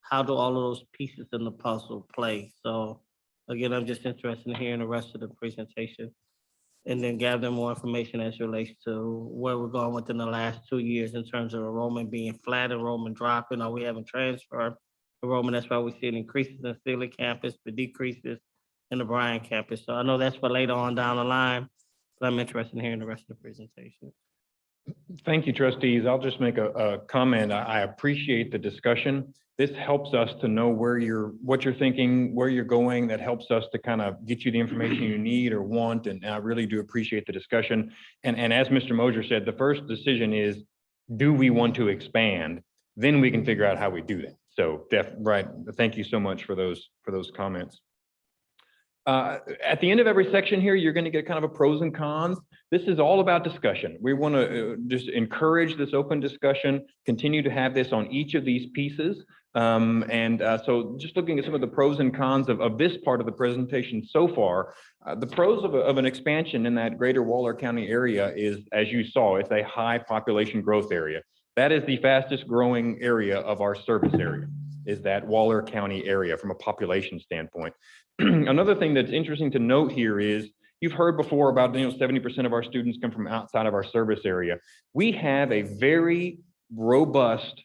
how do all of those pieces in the puzzle play? So again, I'm just interested in hearing the rest of the presentation and then gathering more information as it relates to where we're going within the last 2 years in terms of enrollment being flat, enrollment dropping. Are we having transfer enrollment? That's why we see increases in Seeley campus, but decreases in the Bryan campus. So I know that's for later on down the line, but I'm interested in hearing the rest of the presentation. Thank you, trustees. I'll just make a comment. I appreciate the discussion. This helps us to know what you're thinking, where you're going. That helps us to kind of get you the information you need or want. And I really do appreciate the discussion. And as Mr. Mosier said, the first decision is, do we want to expand? Then we can figure out how we do that. So right. Thank you so much for those comments. At the end of every section here, you're going to get kind of a pros and cons. This is all about discussion. We want to just encourage this open discussion, continue to have this on each of these pieces. So just looking at some of the pros and cons of this part of the presentation so far, the pros of an expansion in that greater Waller County area is, as you saw, it's a high population growth area. That is the fastest growing area of our service area, is that Waller County area from a population standpoint. Another thing that's interesting to note here is you've heard before about 70% of our students come from outside of our service area. We have a very robust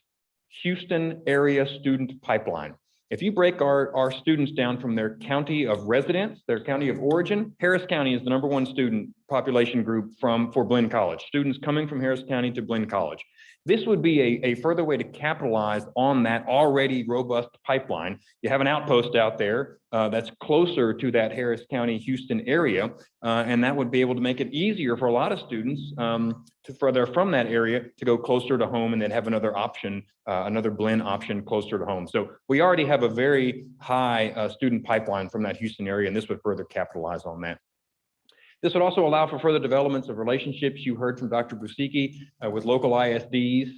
Houston area student pipeline. If you break our students down from their county of residence, their county of origin, Harris County is the #1 student population group for Blinn College, students coming from Harris County to Blinn College. This would be a further way to capitalize on that already robust pipeline. You have an outpost out there that's closer to that Harris County, Houston area, and that would be able to make it easier for a lot of students to further from that area to go closer to home and then have another option, another Blinn option closer to home. So we already have a very high student pipeline from that Houston area, and this would further capitalize on that. This would also allow for further developments of relationships. You heard from Dr. Busicki with local ISDs,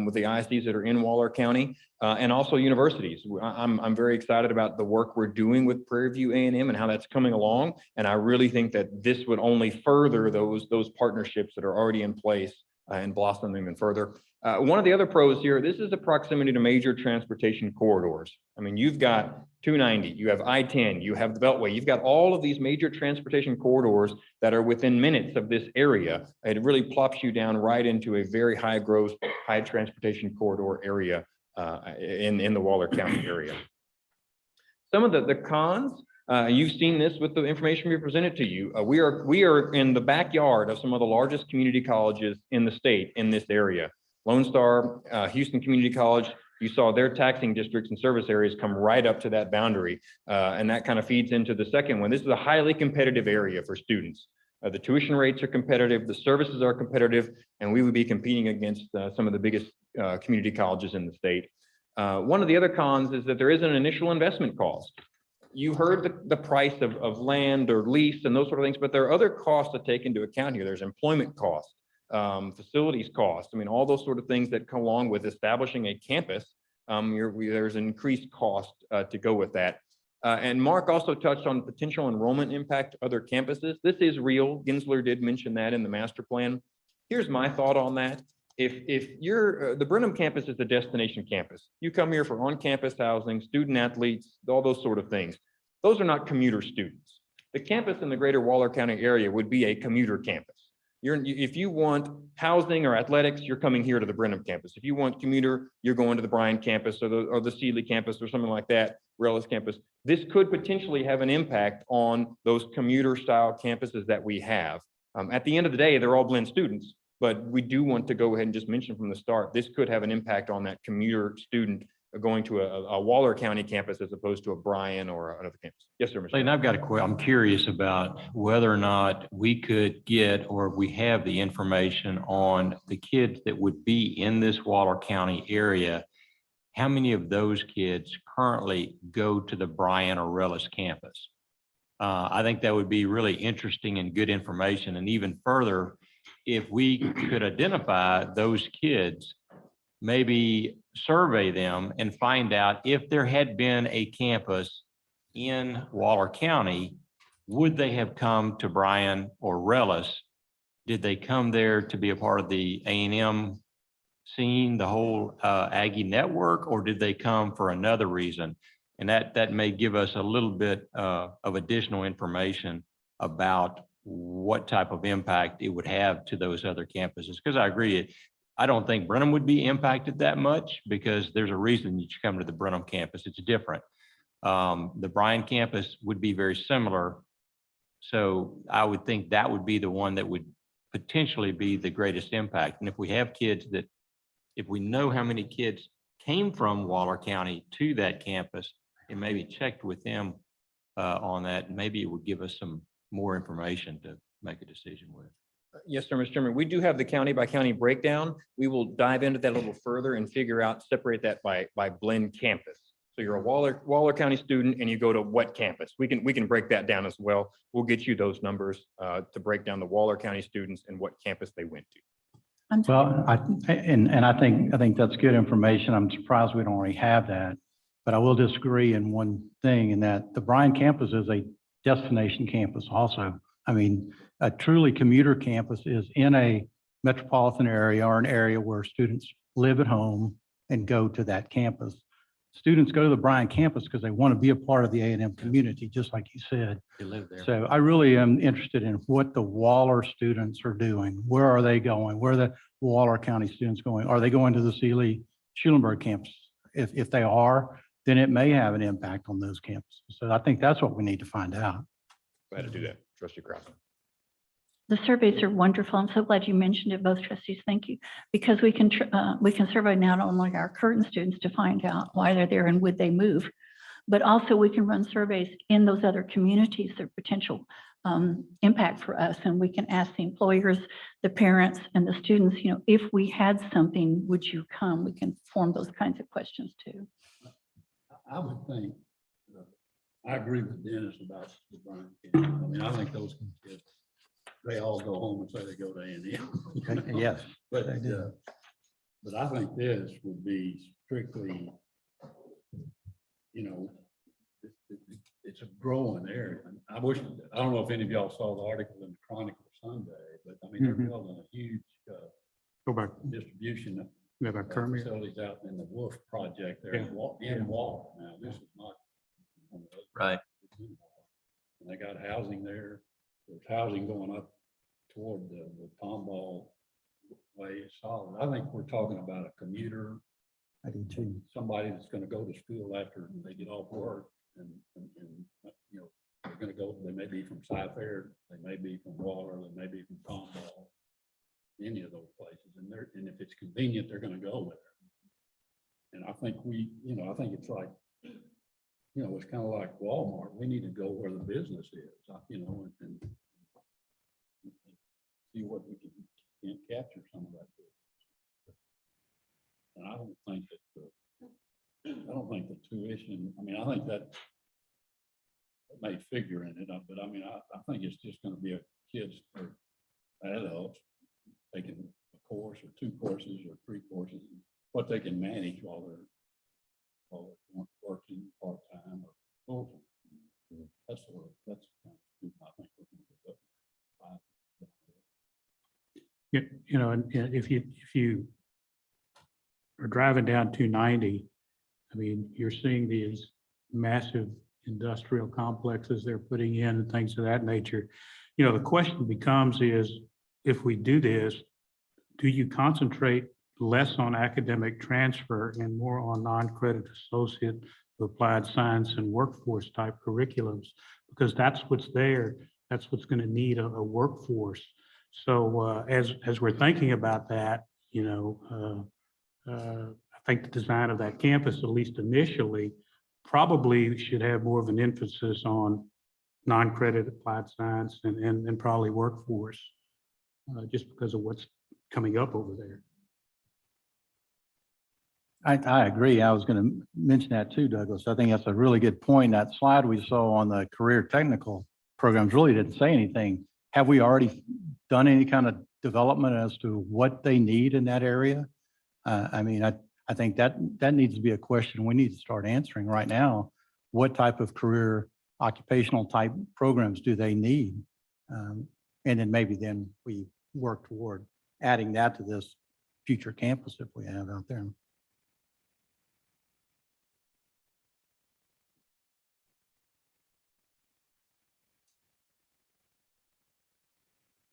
with the ISDs that are in Waller County, and also universities. I'm very excited about the work we're doing with Prairie View A&M and how that's coming along. And I really think that this would only further those partnerships that are already in place and blossom them even further. One of the other pros here, this is the proximity to major transportation corridors. I mean, you've got 290, you have I-10, you have the Beltway, you've got all of these major transportation corridors that are within minutes of this area. It really plops you down right into a very high growth, high transportation corridor area in the Waller County area. Some of the cons, you've seen this with the information we presented to you. We are in the backyard of some of the largest community colleges in the state in this area. Lone Star, Houston Community College, you saw their taxing districts and service areas come right up to that boundary. And that kind of feeds into the second one. This is a highly competitive area for students. The tuition rates are competitive, the services are competitive, and we would be competing against some of the biggest community colleges in the state. One of the other cons is that there is an initial investment cost. You heard the price of land or lease and those sort of things, but there are other costs to take into account here. There's employment costs, facilities costs. I mean, all those sort of things that come along with establishing a campus. There's an increased cost to go with that. And Mark also touched on potential enrollment impact to other campuses. This is real. Gensler did mention that in the master plan. Here's my thought on that. If you're, the Brenham campus is a destination campus. You come here for on-campus housing, student athletes, all those sort of things. Those are not commuter students. The campus in the greater Waller County area would be a commuter campus. If you want housing or athletics, you're coming here to the Brenham campus. If you want commuter, you're going to the Bryan campus or the Seeley campus or something like that, Rellis campus. This could potentially have an impact on those commuter style campuses that we have. At the end of the day, they're all Blinn students, but we do want to go ahead and just mention from the start, this could have an impact on that commuter student going to a Waller County campus as opposed to a Bryan or another campus. Yes, sir. Mr. Clayton, I've got a question. I'm curious about whether or not we could get, or we have the information on the kids that would be in this Waller County area. How many of those kids currently go to the Bryan or Rellis campus? I think that would be really interesting and good information. And even further, if we could identify those kids, maybe survey them and find out if there had been a campus in Waller County, would they have come to Bryan or Rellis? Did they come there to be a part of the A&M scene, the whole Aggie network, or did they come for another reason? And that may give us a little bit of additional information about what type of impact it would have to those other campuses. Because I agree, I don't think Brenham would be impacted that much because there's a reason you come to the Brenham campus. It's different. The Bryan campus would be very similar. So I would think that would be the one that would potentially be the greatest impact. And if we have kids that, if we know how many kids came from Waller County to that campus and maybe checked with them on that, maybe it would give us some more information to make a decision with. Yes, sir, Mr. Chairman. We do have the county by county breakdown. We will dive into that a little further and figure out, separate that by Blinn campus. So you're a Waller County student and you go to what campus? We can break that down as well. We'll get you those numbers to break down the Waller County students and what campus they went to. Well, I think that's good information. I'm surprised we don't already have that, but I will disagree in one thing, in that the Bryan campus is a destination campus also. I mean, a truly commuter campus is in a metropolitan area or an area where students live at home and go to that campus. Students go to the Bryan campus because they want to be a part of the A&M community, just like you said. They live there. So I really am interested in what the Waller students are doing. Where are they going? Where are the Waller County students going? Are they going to the Seeley Schulenburg campus? If they are, then it may have an impact on those campuses. So I think that's what we need to find out. Glad to do that, Trustee Krause. The surveys are wonderful. I'm so glad you mentioned it, both trustees. Thank you. Because we can survey not only our current students to find out why they're there and would they move, but also we can run surveys in those other communities, their potential impact for us. And we can ask the employers, the parents, and the students, you know, if we had something, would you come? We can form those kinds of questions too. I would think, I agree with Dennis about the Bryant County. I mean, I think those kids, they all go home and say they go to A&M. Yes. But, they do. but I think this would be strictly, you know, it's a growing area. I wish, I don't know if any of y'all saw the article in the Chronicle Sunday, but I mean, they're Mhm. building a huge Go back, distribution go back, Kermit. facilities out in the Wolf project there Yeah. in Wall. Now, this is not. on the other Right. side, it's in Wall. And they got housing there. There's housing going up toward the Tomball way. It's solid. I think we're talking about a commuter, I do too. somebody that's gonna go to school after they get off work and you know, they're gonna go, they may be from Cy-Fair, they may be from Waller, they may be from Tomball, any of those places. And if it's convenient, they're gonna go there. And I think I think it's like, you know, it's kind of like Walmart. We need to go where the business is, you know, and see what we can capture some of that business. And I don't think the tuition, I mean, I think that may figure in it, but I mean, I think it's just gonna be a kids or adults taking a course or two courses or three courses, what they can manage while they're working part-time or full-time. That's kind of, I think. We're gonna do. You know, and if you are driving down 290, I mean, you're seeing these massive industrial complexes they're putting in and things of that nature. You know, the question becomes is, if we do this, do you concentrate less on academic transfer and more on non-credit associate of applied science and workforce type curriculums? Because that's what's there. That's what's going to need a workforce. So as we're thinking about that, you know, I think the design of that campus, at least initially, probably should have more of an emphasis on non-credit applied science and probably workforce, just because of what's coming up over there. I agree. I was going to mention that too, Douglas. I think that's a really good point. That slide we saw on the career technical programs really didn't say anything. Have we already done any kind of development as to what they need in that area? I mean, I think that needs to be a question we need to start answering right now. What type of career occupational type programs do they need? And then maybe then we work toward adding that to this future campus if we have out there.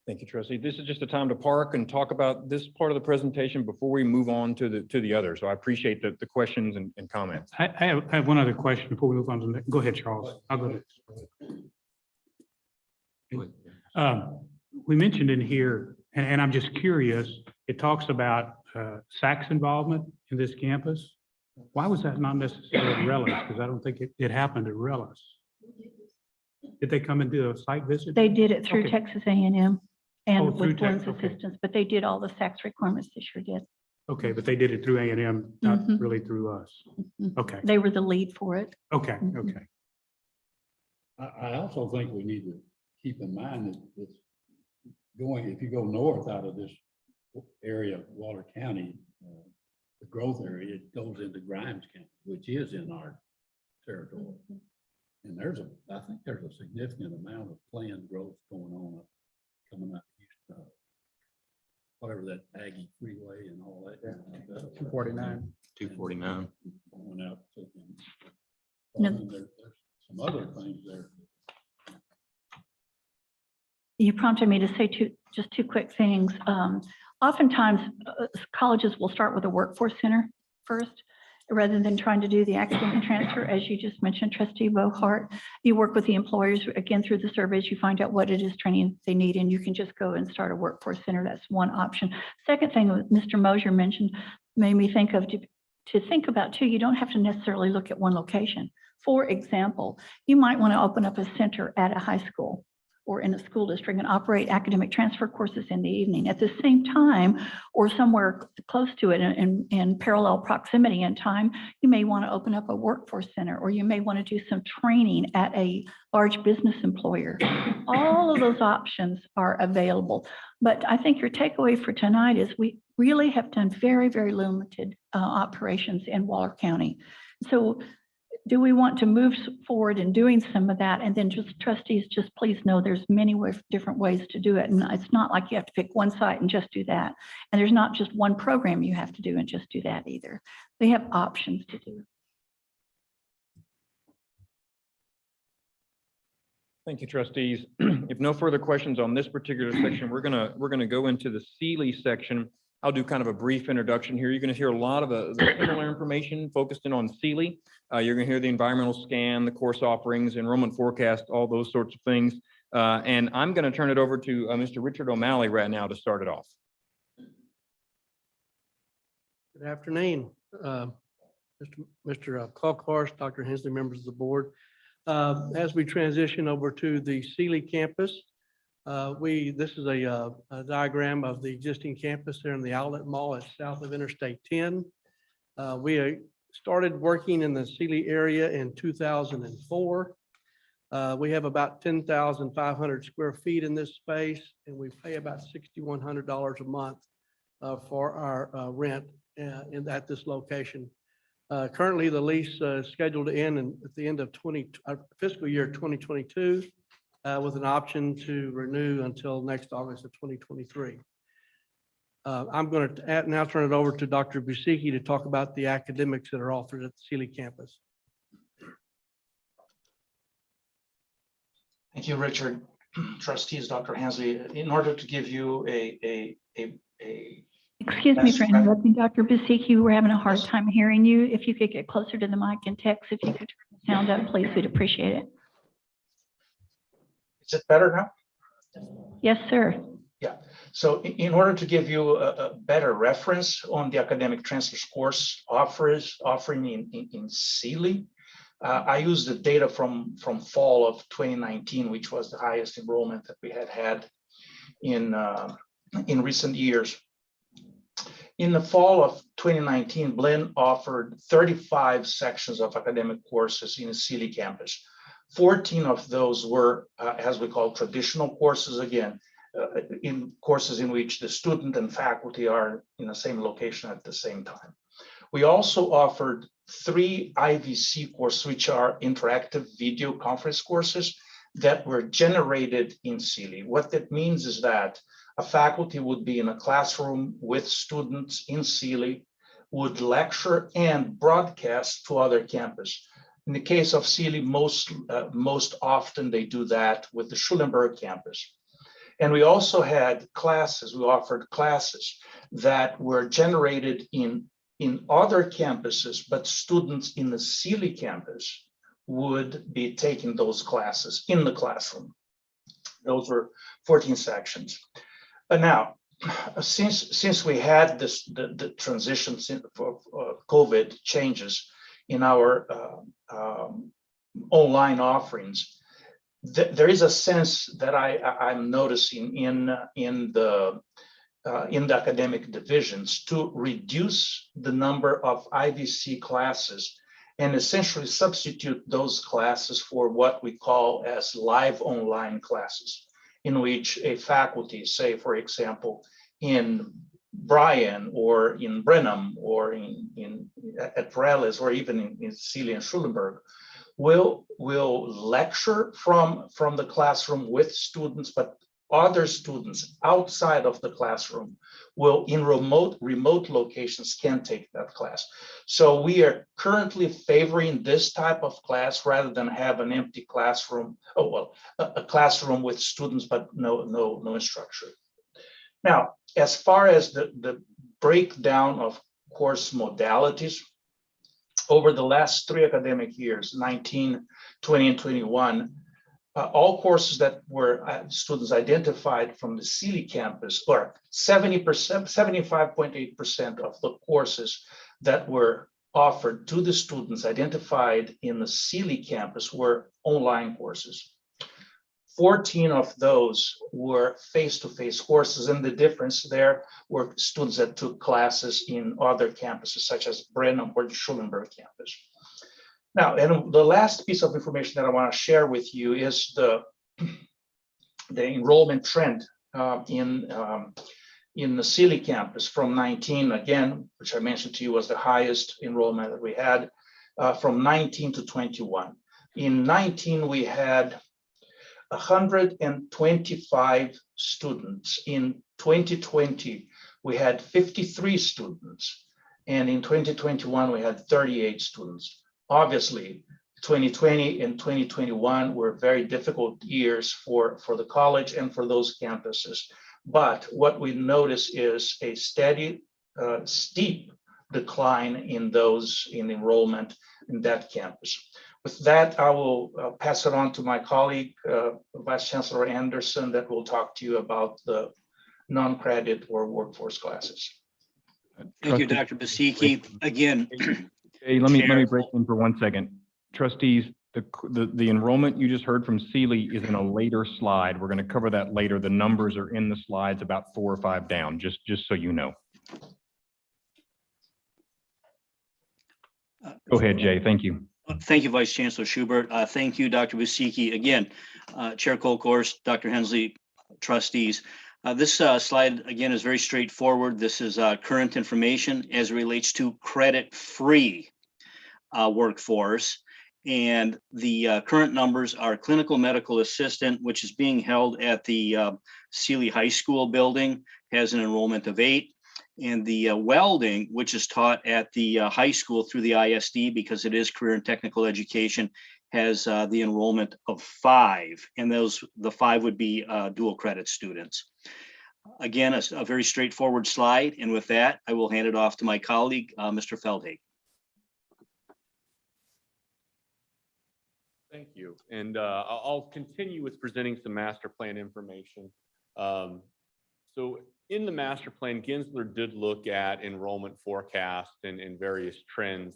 Thank you, trustee. This is just a time to park and talk about this part of the presentation before we move on to the other. So I appreciate the questions and comments. I have one other question before we move on to the next. Go ahead, Charles. I'll go next. We mentioned in here, and I'm just curious, it talks about SAC's involvement in this campus. Why was that not necessarily at Rellis? Because I don't think it happened at Rellis. Did they come and do a site visit? They did it through Okay. Texas A&M and through with Blinn's okay. assistance, but they did all the SACS requirements. They sure did. Okay, but they did it through A&M, not Mhm. really through us. Mhm. Okay, They were the lead for it. okay, Mhm. okay. I also think we need to keep in mind that it's going, if you go north out of this area of Waller County, the growth area, it goes into Grimes County, which is in our territory. And I think there's a significant amount of planned growth going on coming up east, whatever that Aggie Freeway and all that. 249. 249. Going out to. No. There's some other things there. You prompted me to say just two quick things. Oftentimes, colleges will start with a workforce center first, rather than trying to do the academic transfer, as you just mentioned, Trustee Bohart. You work with the employers, again, through the surveys, you find out what it is training they need, and you can just go and start a workforce center. That's one option. Second thing that Mr. Mosier mentioned made me think of to think about too, you don't have to necessarily look at one location. For example, you might want to open up a center at a high school or in a school district and operate academic transfer courses in the evening. At the same time, or somewhere close to it in parallel proximity in time, you may want to open up a workforce center, or you may want to do some training at a large business employer. All of those options are available. But I think your takeaway for tonight is we really have done very, very limited operations in Waller County. So do we want to move forward in doing some of that? And then just trustees, just please know there's many different ways to do it. And it's not like you have to pick one site and just do that. And there's not just one program you have to do and just do that either. They have options to do. Thank you, trustees. If no further questions on this particular section, we're gonna go into the Seeley section. I'll do kind of a brief introduction here. You're going to hear a lot of the similar information focused in on Seeley. You're going to hear the environmental scan, the course offerings, enrollment forecast, all those sorts of things. And I'm going to turn it over to Mr. Richard O'Malley right now to start it off. Good afternoon, Mr. Colkhorst, Dr. Hensley, members of the board. As we transition over to the Seeley campus, this is a diagram of the existing campus there in the outlet mall at south of Interstate 10. We started working in the Seeley area in 2004. We have about 10,500 square feet in this space, and we pay about $6,100 a month for our rent at this location. Currently, the lease is scheduled to end at the end of fiscal year 2022. With an option to renew until next August of 2023. I'm going to now turn it over to Dr. Busicki to talk about the academics that are offered at the Seeley campus. Thank you, Richard. Trustees, Dr. Hensley, in order to give you Excuse me for interrupting, Dr. Busicki, we're having a hard time hearing you. If you could get closer to the mic and text, if you could turn the sound up, please, we'd appreciate it. Is it better now? Yes, sir. Yeah. So in order to give you a better reference on the academic transfers course offering in Seeley, I used the data from fall of 2019, which was the highest enrollment that we had in recent years. In the fall of 2019, Blinn offered 35 sections of academic courses in the Seeley campus. 14 of those were, as we call, traditional courses, again, in courses in which the student and faculty are in the same location at the same time. We also offered 3 IVC courses, which are interactive video conference courses that were generated in Seeley. What that means is that a faculty would be in a classroom with students in Seeley, would lecture and broadcast to other campuses. In the case of Seeley, most often they do that with the Schulenburg campus. And we also had classes, we offered classes that were generated in other campuses, but students in the Seeley campus would be taking those classes in the classroom. Those were 14 sections. But now, since we had the transitions for COVID changes in our online offerings, there is a sense that I'm noticing in the academic divisions to reduce the number of IVC classes and essentially substitute those classes for what we call as live online classes, in which a faculty, say, for example, in Bryan or in Brenham or at Perales or even in Seeley and Schulenburg will lecture from the classroom with students, but other students outside of the classroom will in remote locations can take that class. So we are currently favoring this type of class rather than have an empty classroom, a classroom with students but no instructor. Now, as far as the breakdown of course modalities, over the last 3 academic years, 19, 20, and 21, all courses that were students identified from the Seeley campus, or 70%, 75.8% of the courses that were offered to the students identified in the Seeley campus were online courses. 14 of those were face-to-face courses, and the difference there were students that took classes in other campuses, such as Blinn or the Schulenburg campus. Now, and the last piece of information that I want to share with you is the enrollment trend in the Seeley campus from 19, again, which I mentioned to you was the highest enrollment that we had, from 19 to 21. In 19, we had 125 students. In 2020, we had 53 students. And in 2021, we had 38 students. Obviously, 2020 and 2021 were very difficult years for the college and for those campuses. But what we notice is a steady, steep decline in enrollment in that campus. With that, I will pass it on to my colleague, Vice Chancellor Anderson, that will talk to you about the non-credit or workforce classes. Thank you, Dr. Basicki. Again, Hey, let me Chair. break in for 1 second. Trustees, the enrollment you just heard from Seeley is in a later slide. We're going to cover that later. The numbers are in the slides about 4 or 5 down, just so you know. Go ahead, Jay. Thank you. Thank you, Vice Chancellor Schubert. Thank you, Dr. Basicki. Again, Chair Colcourse, Dr. Hensley, trustees. This slide, again, is very straightforward. This is current information as it relates to credit-free workforce. And the current numbers are clinical medical assistant, which is being held at the Seeley High School building, has an enrollment of 8. And the welding, which is taught at the high school through the ISD, because it is career and technical education, has the enrollment of 5. And the 5 would be dual credit students. Again, a very straightforward slide. And with that, I will hand it off to my colleague, Mr. Feldhage. Thank you. And I'll continue with presenting some master plan information. So in the master plan, Gensler did look at enrollment forecasts and various trends.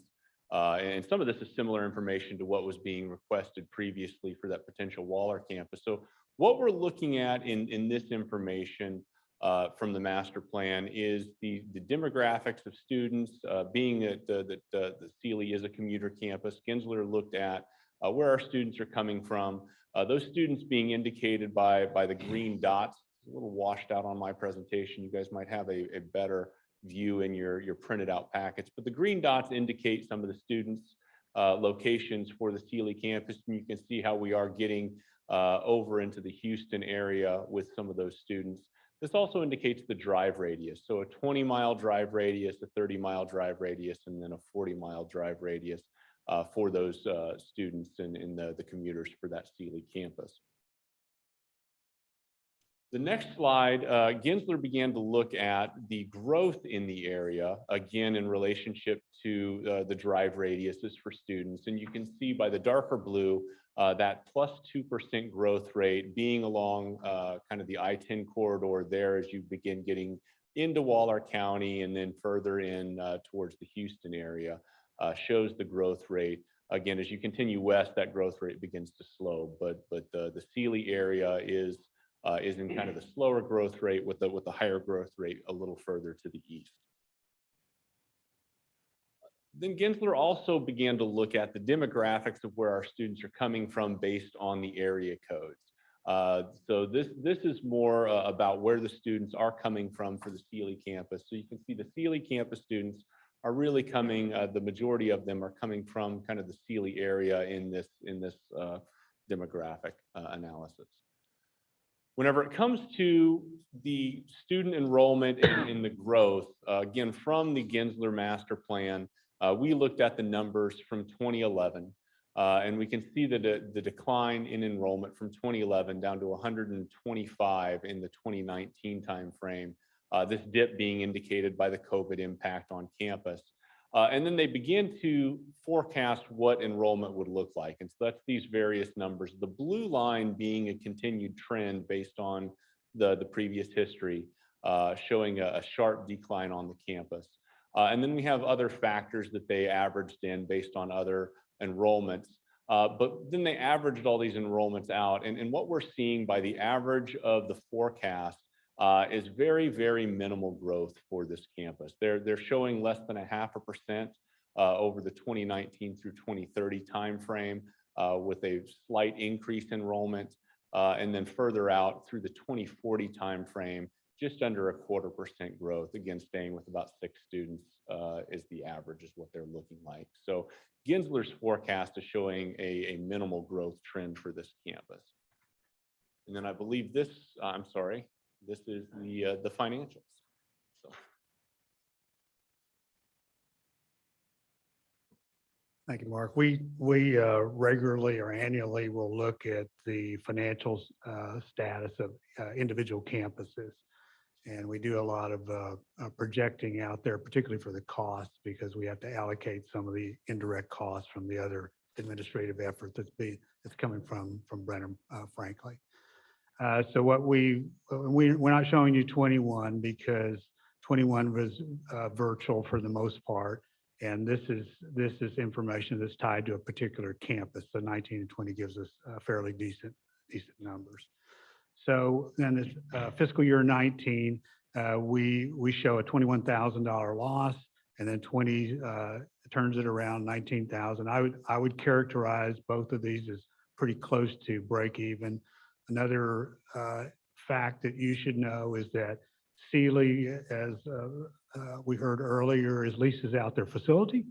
And some of this is similar information to what was being requested previously for that potential Waller campus. So what we're looking at in this information from the master plan is the demographics of students. Being that the Seeley is a commuter campus, Gensler looked at where our students are coming from. Those students being indicated by the green dots. A little washed out on my presentation. You guys might have a better view in your printed out packets, but the green dots indicate some of the students' locations for the Seeley campus, and you can see how we are getting over into the Houston area with some of those students. This also indicates the drive radius. So a 20-mile drive radius, a 30-mile drive radius, and then a 40-mile drive radius for those students in the commuters for that Seeley campus. The next slide, Gensler began to look at the growth in the area, again, in relationship to the drive radiuses for students. And you can see by the darker blue, that +2% growth rate being along kind of the I-10 corridor there as you begin getting into Waller County and then further in towards the Houston area, shows the growth rate. Again, as you continue west, that growth rate begins to slow, but the Seeley area is in kind of the slower growth rate with the higher growth rate a little further to the east. Then Gensler also began to look at the demographics of where our students are coming from based on the area codes. So this is more about where the students are coming from for the Seeley campus. So you can see the Seeley campus students are really coming, the majority of them are coming from kind of the Seeley area in this demographic analysis. Whenever it comes to the student enrollment and the growth, again, from the Gensler master plan, we looked at the numbers from 2011, and we can see that the decline in enrollment from 2011 down to 125 in the 2019 timeframe, this dip being indicated by the COVID impact on campus. And then they began to forecast what enrollment would look like. And so that's these various numbers. The blue line being a continued trend based on the previous history, showing a sharp decline on the campus. And then we have other factors that they averaged in based on other enrollments. But then they averaged all these enrollments out. And what we're seeing by the average of the forecast is very, very minimal growth for this campus. They're showing less than 0.5% over the 2019 through 2030 timeframe, with a slight increased enrollment. And then further out through the 2040 timeframe, just under 0.25% growth, again, staying with about 6 students is the average, is what they're looking like. So Gensler's forecast is showing a minimal growth trend for this campus. And then I believe this, I'm sorry, this is the financials. So. Thank you, Mark. We regularly or annually will look at the financial status of individual campuses. And we do a lot of projecting out there, particularly for the costs, because we have to allocate some of the indirect costs from the other administrative effort that's coming from Brennan, frankly. So what we're not showing you 21 because 21 was virtual for the most part. And this is information that's tied to a particular campus. So 19 and 20 gives us fairly decent numbers. So then this fiscal year 19, we show a $21,000 loss, and then 20 turns it around 19,000. I would characterize both of these as pretty close to break even. Another fact that you should know is that Seeley, as we heard earlier, leases out their facility,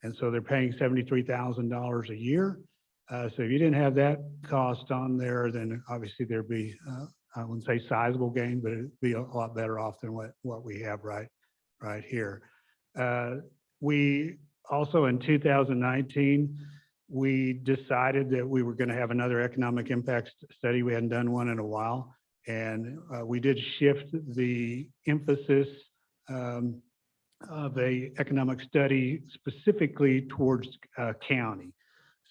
and so they're paying $73,000 a year. So if you didn't have that cost on there, then obviously there'd be, I wouldn't say sizable gain, but it'd be a lot better off than what we have right here. We also in 2019, we decided that we were going to have another economic impact study. We hadn't done one in a while. And we did shift the emphasis of a economic study specifically towards county.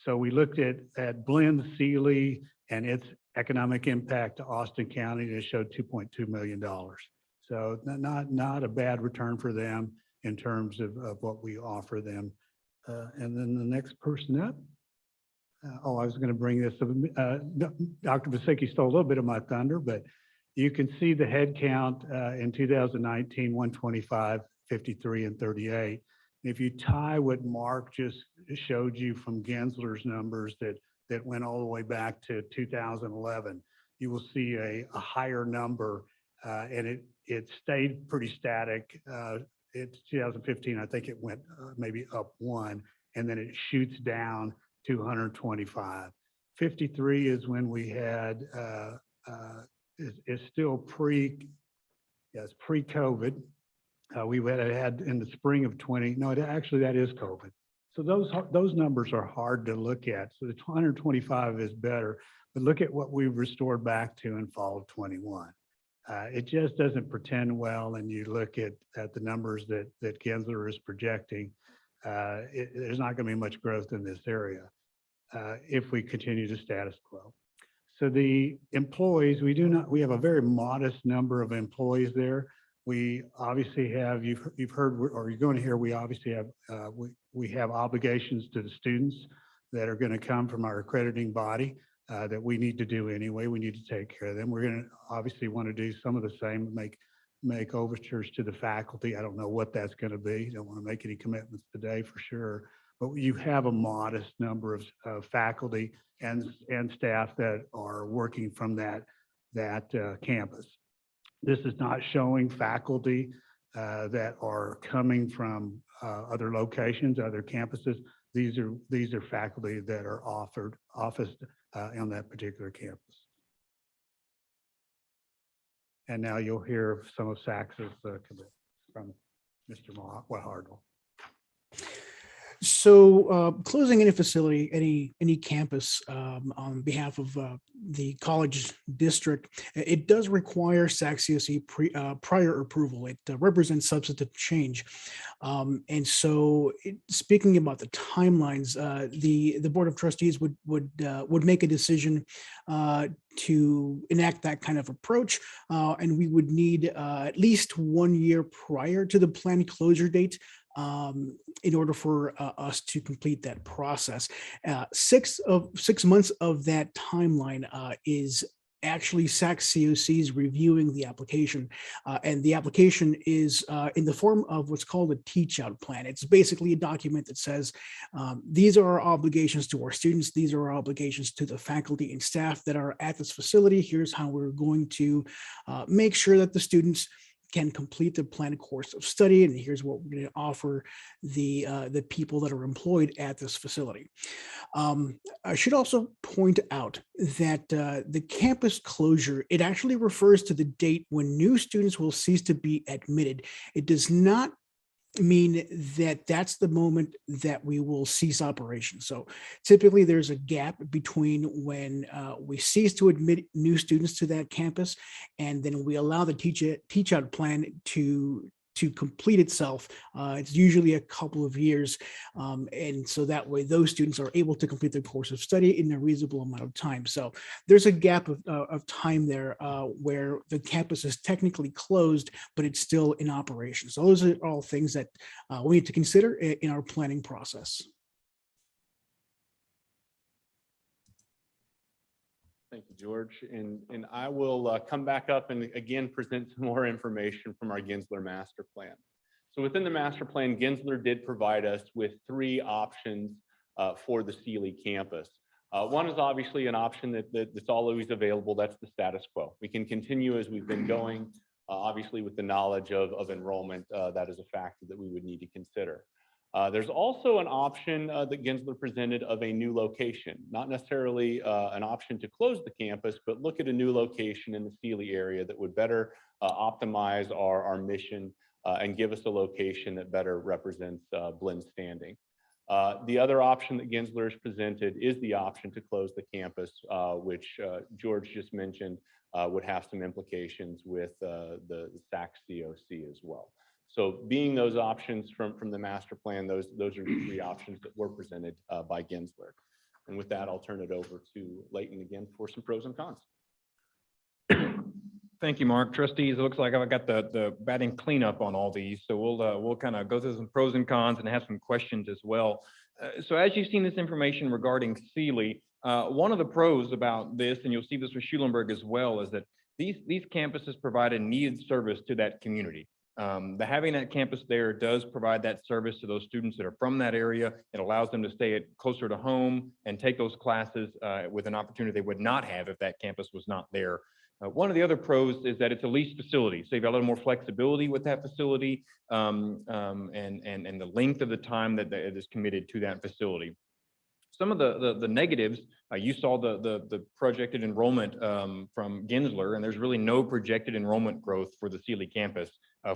So we looked at Blinn, Seeley, and its economic impact to Austin County, and it showed $2.2 million. So not a bad return for them in terms of what we offer them. And then the next person up. I was going to bring this up. Dr. Vasicki stole a little bit of my thunder, but you can see the head count in 2019, 125, 53, and 38. If you tie what Mark just showed you from Gensler's numbers that went all the way back to 2011, you will see a higher number, and it stayed pretty static. It's 2015, I think it went maybe up 1, and then it shoots down to 125. 53 is when we had, is still pre-COVID. We had in the spring of 20, no, actually that is COVID. So those numbers are hard to look at. So the 125 is better, but look at what we've restored back to in fall of 21. It just doesn't pretend well, and you look at the numbers that Gensler is projecting, there's not going to be much growth in this area if we continue to status quo. So the employees, we have a very modest number of employees there. We obviously have, you've heard, or you're going to hear, we obviously have, we have obligations to the students that are going to come from our accrediting body that we need to do anyway. We need to take care of them. We're going to obviously want to do some of the same, make overtures to the faculty. I don't know what that's going to be. Don't want to make any commitments today for sure, but you have a modest number of faculty and staff that are working from that campus. This is not showing faculty that are coming from other locations, other campuses. These are faculty that are officed on that particular campus. And now you'll hear some of Sachs's comments from Mr. Hardle. So closing any facility, any campus on behalf of the college district, it does require SAC-COC prior approval. It represents substantive change. And so speaking about the timelines, the Board of Trustees would make a decision to enact that kind of approach. And we would need at least 1 year prior to the planned closure date in order for us to complete that process. 6 months of that timeline is actually SAC-COC's reviewing the application. And the application is in the form of what's called a teach-out plan. It's basically a document that says, these are our obligations to our students. These are our obligations to the faculty and staff that are at this facility. Here's how we're going to make sure that the students can complete the planned course of study, and here's what we're going to offer the people that are employed at this facility. I should also point out that the campus closure, it actually refers to the date when new students will cease to be admitted. It does not mean that that's the moment that we will cease operations. So typically there's a gap between when we cease to admit new students to that campus, and then we allow the teach out plan to complete itself. It's usually a couple of years. And so that way those students are able to complete their course of study in a reasonable amount of time. So there's a gap of time there where the campus is technically closed, but it's still in operation. So those are all things that we need to consider in our planning process. Thank you, George. And I will come back up and again present some more information from our Gensler master plan. So within the master plan, Gensler did provide us with 3 options for the Seeley campus. One is obviously an option that's always available. That's the status quo. We can continue as we've been going. Obviously, with the knowledge of enrollment, that is a factor that we would need to consider. There's also an option that Gensler presented of a new location, not necessarily an option to close the campus, but look at a new location in the Seeley area that would better optimize our mission and give us a location that better represents Blinn's standing. The other option that Gensler has presented is the option to close the campus, which George just mentioned would have some implications with the SAC-COC as well. So being those options from the master plan, those are the 3 options that were presented by Gensler. And with that, I'll turn it over to Leighton again for some pros and cons. Thank you, Mark. Trustees, it looks like I've got the batting cleanup on all these. So we'll kind of go through some pros and cons and have some questions as well. So as you've seen this information regarding Seeley, one of the pros about this, and you'll see this with Schulenburg as well, is that these campuses provide a needed service to that community. Having that campus there does provide that service to those students that are from that area. It allows them to stay closer to home and take those classes with an opportunity they would not have if that campus was not there. One of the other pros is that it's a leased facility, so you've got a little more flexibility with that facility and the length of the time that it is committed to that facility. Some of the negatives, you saw the projected enrollment from Gensler, and there's really no projected enrollment growth for the Seeley campus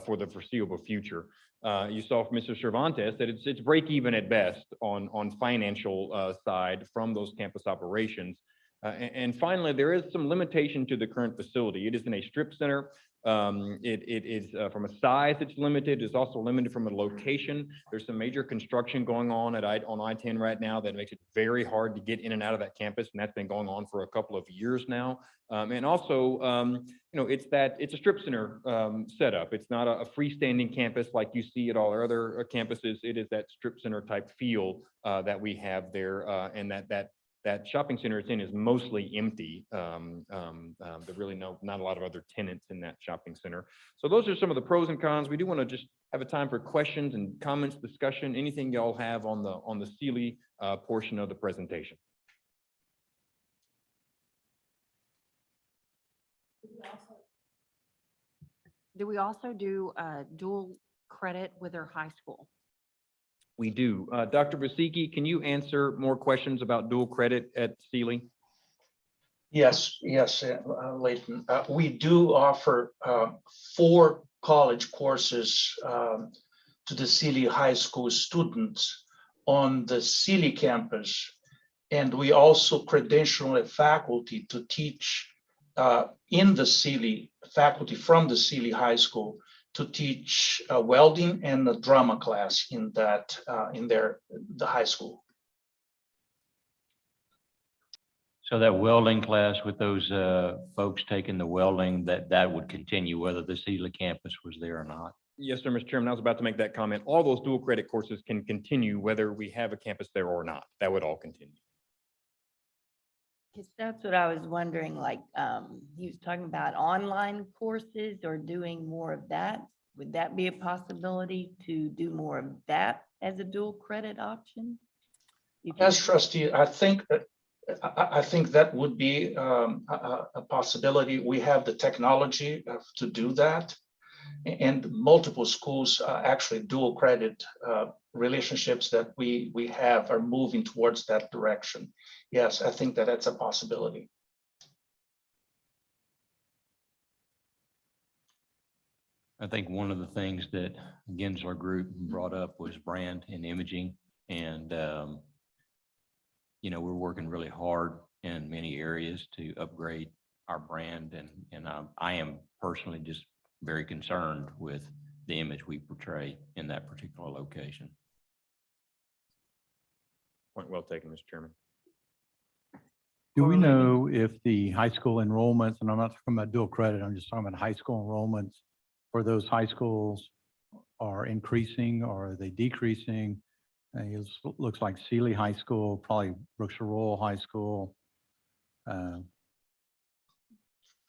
for the foreseeable future. You saw from Mr. Cervantes that it's break even at best on financial side from those campus operations. And finally, there is some limitation to the current facility. It is in a strip center. It is from a size, it's limited. It's also limited from a location. There's some major construction going on on I-10 right now that makes it very hard to get in and out of that campus, and that's been going on for a couple of years now. And also, it's a strip center setup. It's not a freestanding campus like you see at all our other campuses. It is that strip center type feel that we have there, and that shopping center it's in is mostly empty. There really not a lot of other tenants in that shopping center. So those are some of the pros and cons. We do want to just have a time for questions and comments, discussion, anything y'all have on the Seeley portion of the presentation. Do we also do dual credit with their high school? We do. Dr. Basicki, can you answer more questions about dual credit at Seeley? Yes, Leighton. We do offer 4 college courses to the Seeley High School students. on the Seeley campus. And we also credential a faculty to teach in the Seeley, faculty from the Seeley High School to teach welding and a drama class in that, the high school. So that welding class with those folks taking the welding, that would continue whether the Seeley campus was there or not? Yes, sir, Mr. Chairman, I was about to make that comment. All those dual credit courses can continue whether we have a campus there or not. That would all continue. Because that's what I was wondering, like, he was talking about online courses or doing more of that. Would that be a possibility to do more of that as a dual credit option? As trustee, I think that would be a possibility. We have the technology to do that. And multiple schools, actually dual credit relationships that we have are moving towards that direction. Yes, I think that that's a possibility. I think one of the things that Gensler Group brought up was brand and imaging. And, we're working really hard in many areas to upgrade our brand. And I am personally just very concerned with the image we portray in that particular location. Point well taken, Mr. Chairman. Do we know if the high school enrollments, and I'm not talking about dual credit, I'm just talking about high school enrollments for those high schools are increasing or are they decreasing? It looks like Seeley High School, probably Brookshire Royal High School.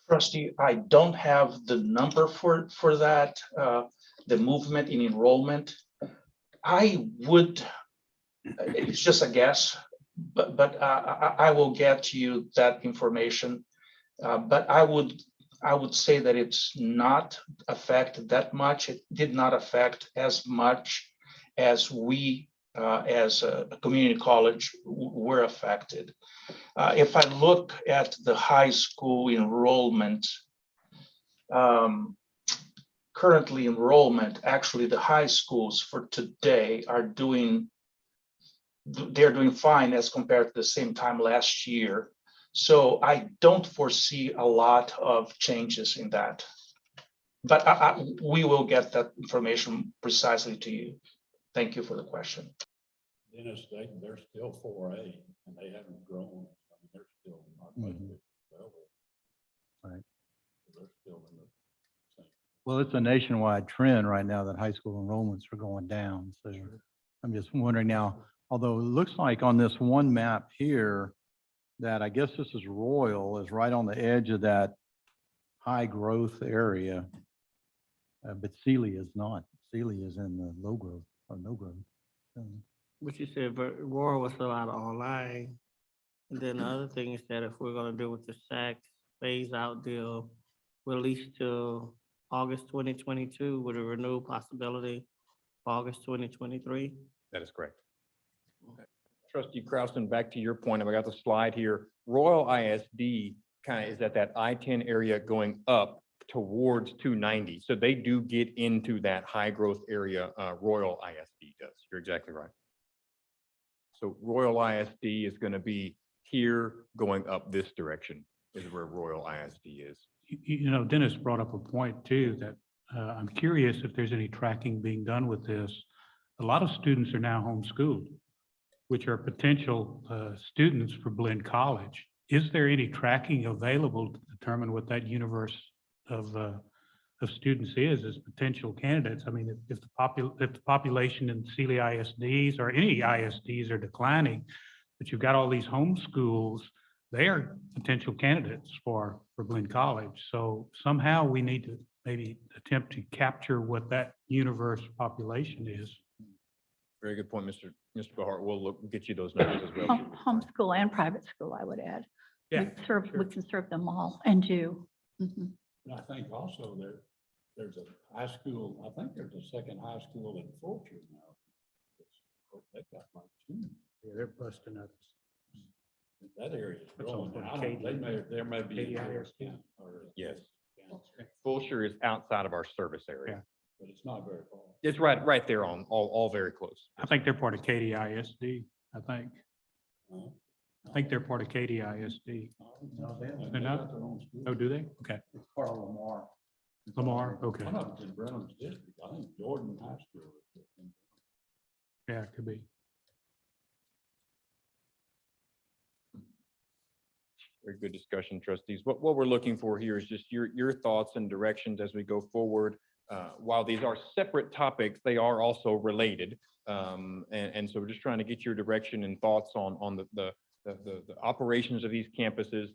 Trustee, I don't have the number for that, the movement in enrollment. It's just a guess, but I will get you that information. But I would say that it's not affected that much. It did not affect as much as we, as a community college, were affected. If I look at the high school enrollment, currently enrollment, actually the high schools for today they're doing fine as compared to the same time last year. So I don't foresee a lot of changes in that. But we will get that information precisely to you. Thank you for the question. Dennis, they're still 4A and they haven't grown. I mean, they're still not much bigger. Right. They're still in the same. Well, it's a nationwide trend right now that high school enrollments are going down. So I'm just wondering now, although it looks like on this one map here that I guess this is Royal is right on the edge of that high growth area. But Seeley is not. Seeley is in the low growth or no growth. What you said, but Royal was still out online. And then the other thing is that if we're gonna do with the SACS phase out deal, released to August 2022 with a renewal possibility for August 2023. That is correct. Trustee Krausen, back to your point, I got the slide here. Royal ISD kind of is at that I-10 area going up towards 290. So they do get into that high growth area, Royal ISD does. You're exactly right. So Royal ISD is going to be here going up this direction is where Royal ISD is. Dennis brought up a point too, that I'm curious if there's any tracking being done with this. A lot of students are now homeschooled, which are potential students for Blinn College. Is there any tracking available to determine what that universe of students is as potential candidates? I mean, if the population in Seeley ISDs or any ISDs are declining, but you've got all these homeschools, they are potential candidates for Blinn College. So somehow we need to maybe attempt to capture what that universe population is. Very good point, Mr. Behar. We'll get you those numbers as well. Homeschool and private school, I would add. Yeah, We can serve them all and do. Mhm. And I think also there's a high school, I think there's a second high school in Fulton now. They got like two. Yeah, they're busting up. That area is That's growing. on I don't, there may be. KDISD. Yes. Fulshire is outside of our service area. but it's not very far. It's right there on, all very close. I think they're part of Katy ISD, I think. Huh? I think they're part of Katy ISD. No, They're not? Oh, do they? Okay. It's part of Lamar. Lamar, okay. One of them's in Brown's district. I think Jordan High School. Yeah, it could be. Very good discussion, trustees. What we're looking for here is just your thoughts and directions as we go forward. While these are separate topics, they are also related. And so we're just trying to get your direction and thoughts on the operations of these campuses.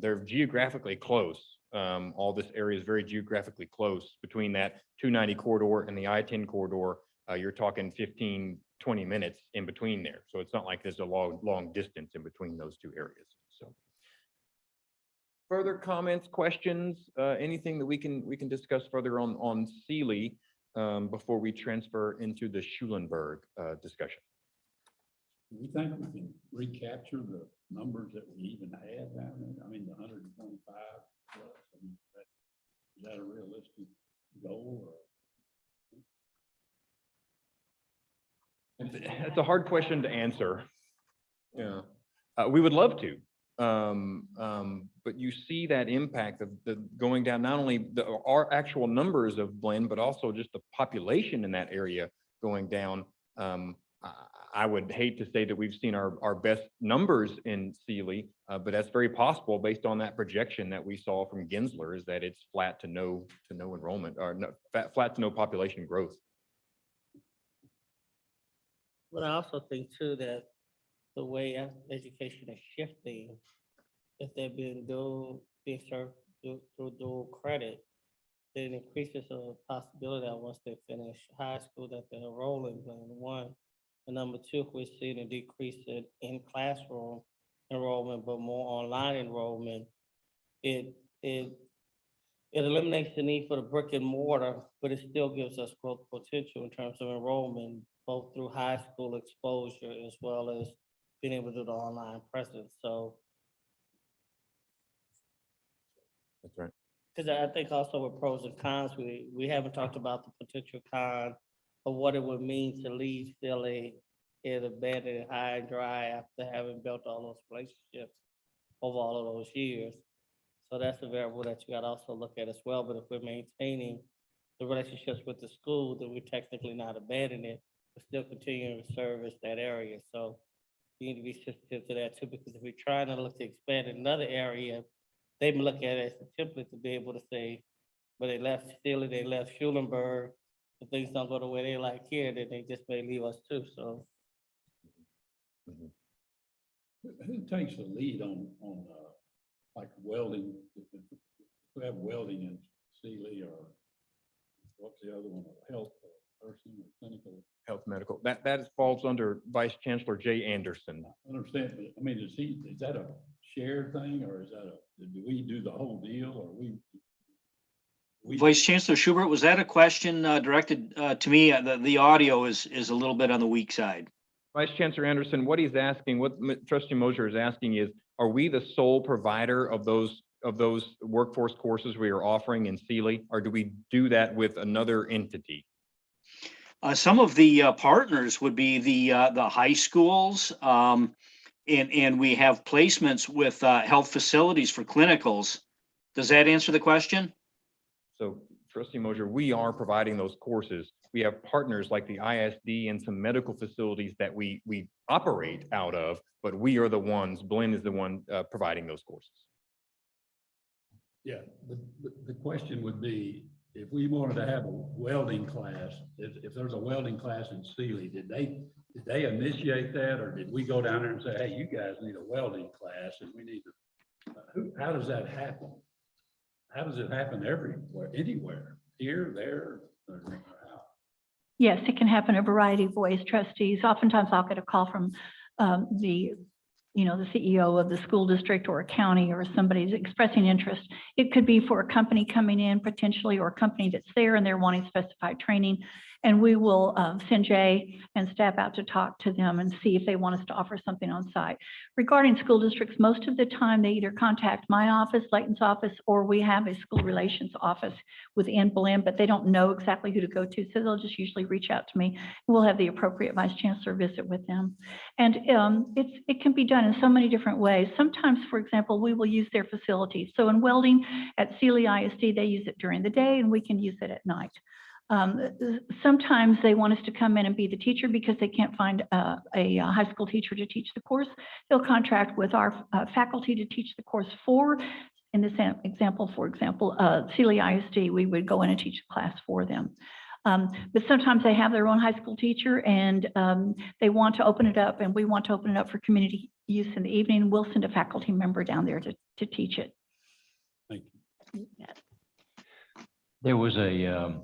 They're geographically close. All this area is very geographically close between that 290 corridor and the I-10 corridor. You're talking 15, 20 minutes in between there. So it's not like there's a long distance in between those two areas. So further comments, questions, anything that we can discuss further on Seeley before we transfer into the Schulenburg discussion? Do you think we can recapture the numbers that we even had down there? I mean, the 125 plus, I mean, is that a realistic goal or? That's a hard question to answer. Yeah, we would love to. But you see that impact of the going down, not only our actual numbers of Blinn, but also just the population in that area going down. I would hate to say that we've seen our best numbers in Seeley, but that's very possible based on that projection that we saw from Gensler, is that it's flat to no enrollment, or flat to no population growth. But I also think too that the way education is shifting, if they're being served through dual credit, then it increases the possibility that once they finish high school, that they're enrolling in one. And number two, we're seeing a decrease in classroom enrollment, but more online enrollment. It eliminates the need for the brick and mortar, but it still gives us growth potential in terms of enrollment, both through high school exposure as well as being able to do the online presence. So, That's right. because I think also with pros and cons, we haven't talked about the potential con of what it would mean to leave Philly in abandoned high and dry after having built all those relationships over all of those years. So that's a variable that you got to also look at as well. But if we're maintaining the relationships with the school, then we're technically not abandoning it, but still continuing to service that area. So you need to be sensitive to that too, because if we're trying to look to expand in another area, they may look at it as a template to be able to say, but they left Seeley, they left Schulenburg. If things don't go the way they like here, then they just may leave us too. So. Who takes the lead on like welding? If we have welding in Seeley, or what's the other one, health person or clinical? Health medical. That falls under Vice Chancellor Jay Anderson. I understand, but I mean, is that a shared thing, or is that do we do the whole deal, or we? Vice Chancellor Schubert, was that a question directed to me? The audio is a little bit on the weak side. Vice Chancellor Anderson, what he's asking, what Trustee Mosier is asking is, are we the sole provider of those workforce courses we are offering in Seeley, or do we do that with another entity? Some of the partners would be the high schools, and we have placements with health facilities for clinicals. Does that answer the question? So, Trustee Mosier, we are providing those courses. We have partners like the ISD and some medical facilities that we operate out of, but we are the ones, Blinn is the one providing those courses. Yeah, the question would be, if we wanted to have a welding class, if there's a welding class in Seeley, did they initiate that, or did we go down there and say, hey, you guys need a welding class and we need to, how does that happen? How does it happen everywhere, anywhere, here, there, or how? Yes, it can happen a variety of ways, trustees. Oftentimes I'll get a call from the the CEO of the school district or a county or somebody's expressing interest. It could be for a company coming in potentially, or a company that's there and they're wanting specified training. And we will send Jay and staff out to talk to them and see if they want us to offer something on site. Regarding school districts, most of the time they either contact my office, Layton's office, or we have a school relations office within Blinn, but they don't know exactly who to go to. So they'll just usually reach out to me. We'll have the appropriate vice chancellor visit with them. And it can be done in so many different ways. Sometimes, for example, we will use their facilities. So in welding at Seeley ISD, they use it during the day and we can use it at night. Sometimes they want us to come in and be the teacher because they can't find a high school teacher to teach the course. They'll contract with our faculty to teach the course in this example, for example, Seeley ISD, we would go in and teach the class for them. But sometimes they have their own high school teacher and they want to open it up, and we want to open it up for community use in the evening. We'll send a faculty member down there to teach it. Thank you. There was a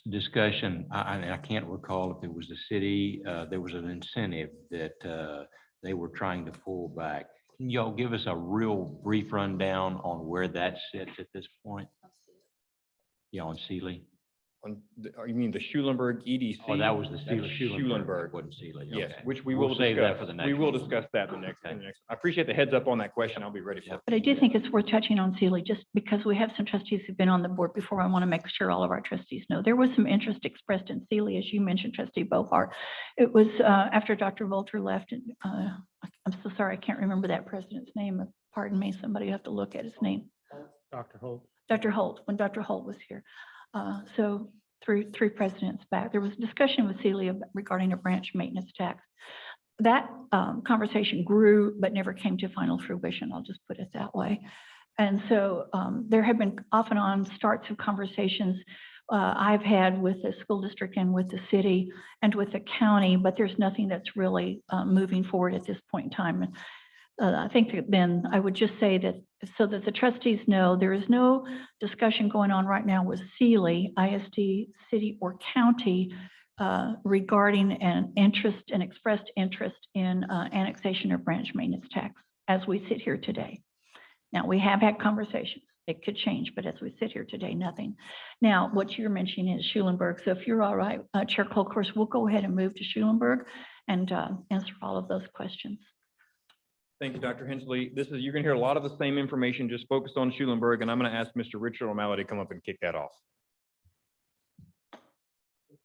discussion, I can't recall if it was the city, there was an incentive that they were trying to pull back. Can y'all give us a real brief rundown on where that sits at this point? Yeah, on Seeley. You mean the Schulenburg EDC? Oh, that was the That's Seeley. Schulenburg. Wasn't Seeley. Yes, Okay. which we We'll will save that discuss. for the next We will one. discuss that in the next. I appreciate the heads up on that question. I'll be ready for it. But I do think it's worth touching on Seeley, just because we have some trustees who've been on the board before. I want to make sure all of our trustees know. There was some interest expressed in Seeley, as you mentioned, Trustee Bohart. It was after Dr. Volter left. And, I'm so sorry, I can't remember that president's name. Pardon me, somebody have to look at his name. Dr. Holt. Dr. Holt, when Dr. Holt was here. So three presidents back, there was a discussion with Seeley regarding a branch maintenance tax. That conversation grew, but never came to final fruition. I'll just put it that way. And so there have been off and on starts of conversations I've had with the school district and with the city and with the county, but there's nothing that's really moving forward at this point in time. I think that then I would just say that so that the trustees know, there is no discussion going on right now with Seeley, ISD, city or county regarding an expressed interest in annexation or branch maintenance tax as we sit here today. Now, we have had conversations. It could change, but as we sit here today, nothing. Now, what you're mentioning is Schulenburg. So if you're all right, Chair Colcourse, we'll go ahead and move to Schulenburg and answer all of those questions. Thank you, Dr. Hensley. You're going to hear a lot of the same information just focused on Schulenburg, and I'm going to ask Mr. Richard O'Malley to come up and kick that off.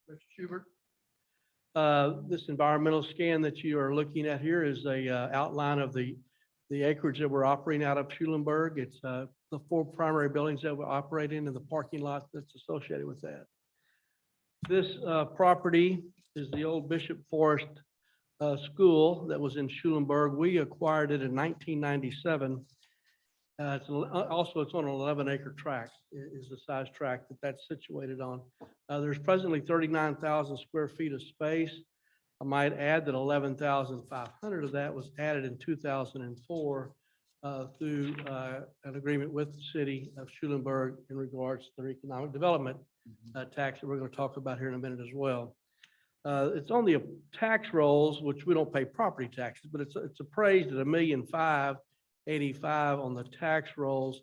Mr. Schubert. This environmental scan that you are looking at here is a outline of the acreage that we're operating out of Schulenburg. It's the 4 primary buildings that we're operating and the parking lot that's associated with that. This property is the old Bishop Forest school that was in Schulenburg. We acquired it in 1997. It's on an 11-acre tract is the size tract that's situated on. There's presently 39,000 square feet of space. I might add that 11,500 of that was added in 2004 through an agreement with the city of Schulenburg in regards to their economic development tax that we're going to talk about here in a minute as well. It's on the tax rolls, which we don't pay property taxes, but it's appraised at $1,585,085 on the tax rolls.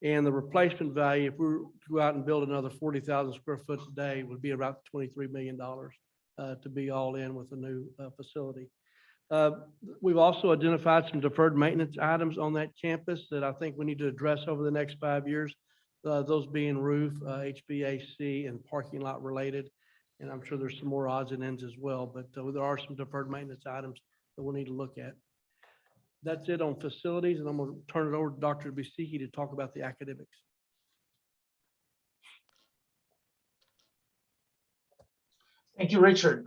And the replacement value, if we were to go out and build another 40,000 square foot today, would be about $23 million to be all in with a new facility. We've also identified some deferred maintenance items on that campus that I think we need to address over the next 5 years. Those being roof, HVAC, and parking lot related. And I'm sure there's some more odds and ends as well, but there are some deferred maintenance items that we'll need to look at. That's it on facilities, and I'm going to turn it over to Dr. Bisicki to talk about the academics. Thank you, Richard.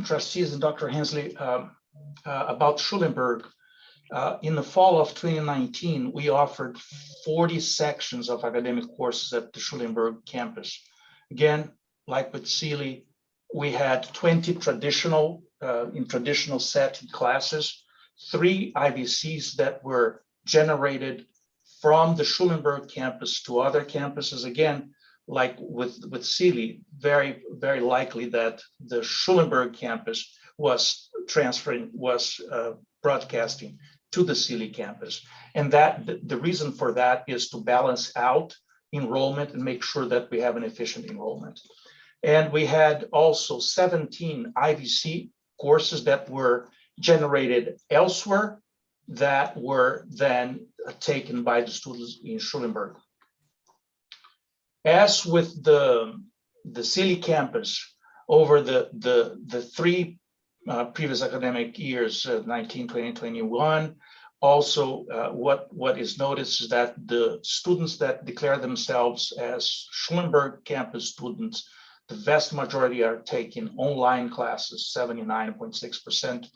Trustees and Dr. Hensley, about Schulenburg. In the fall of 2019, we offered 40 sections of academic courses at the Schulenburg campus. Again, like with Seeley, we had 20 traditional setting classes, 3 IVCs that were generated from the Schulenburg campus to other campuses. Again, like with Seeley, very, very likely that the Schulenburg campus was broadcasting to the Seeley campus. And that the reason for that is to balance out enrollment and make sure that we have an efficient enrollment. And we had also 17 IVC courses that were generated elsewhere that were then taken by the students in Schulenburg. As with the Seeley campus, over the three previous academic years, 19, 20, 21, also what is noticed is that the students that declare themselves as Schulenburg campus students, the vast majority are taking online classes, 79.6%,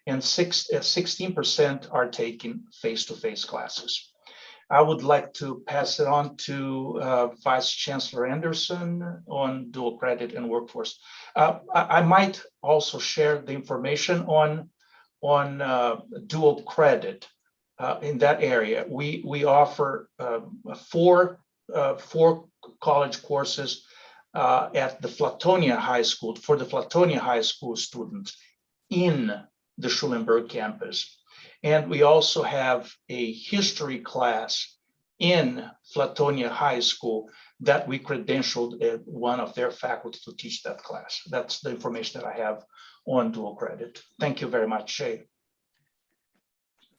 and 16% are taking face-to-face classes. I would like to pass it on to Vice Chancellor Anderson on dual credit and workforce. I might also share the information on dual credit in that area. We offer four college courses at the Flatonia High School for the Flatonia High School students in the Schulenburg campus. And we also have a history class in Flatonia High School that we credentialed one of their faculty to teach that class. That's the information that I have on dual credit. Thank you very much, Shay.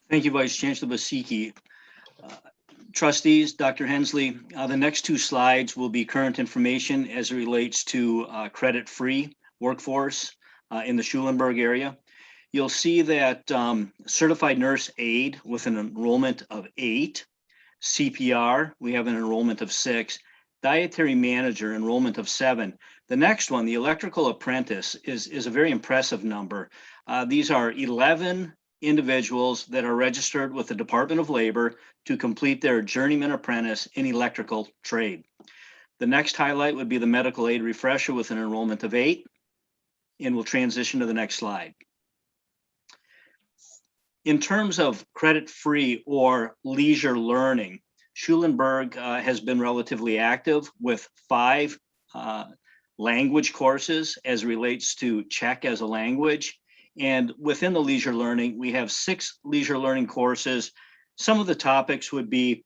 Thank you, Vice Chancellor Basicki. Trustees, Dr. Hensley, the next two slides will be current information as it relates to credit-free workforce in the Schulenburg area. You'll see that certified nurse aide with an enrollment of 8, CPR, we have an enrollment of 6, dietary manager enrollment of 7. The next one, the electrical apprentice, is a very impressive number. These are 11 individuals that are registered with the Department of Labor to complete their journeyman apprentice in electrical trade. The next highlight would be the medical aid refresher with an enrollment of 8, and we'll transition to the next slide. In terms of credit-free or leisure learning, Schulenburg has been relatively active with 5 language courses as relates to Czech as a language. And within the leisure learning, we have 6 leisure learning courses. Some of the topics would be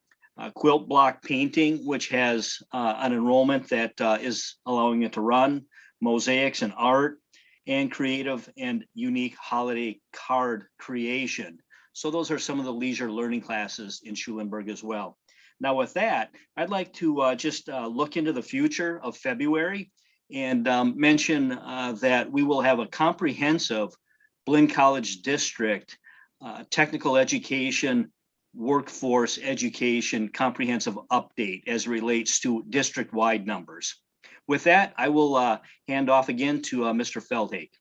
quilt block painting, which has an enrollment that is allowing it to run, mosaics and art, and creative and unique holiday card creation. So those are some of the leisure learning classes in Schulenburg as well. Now with that, I'd like to just look into the future of February and mention that we will have a comprehensive Blinn College District technical education, workforce education comprehensive update as it relates to district-wide numbers. With that, I will hand off again to Mr. Feldhake.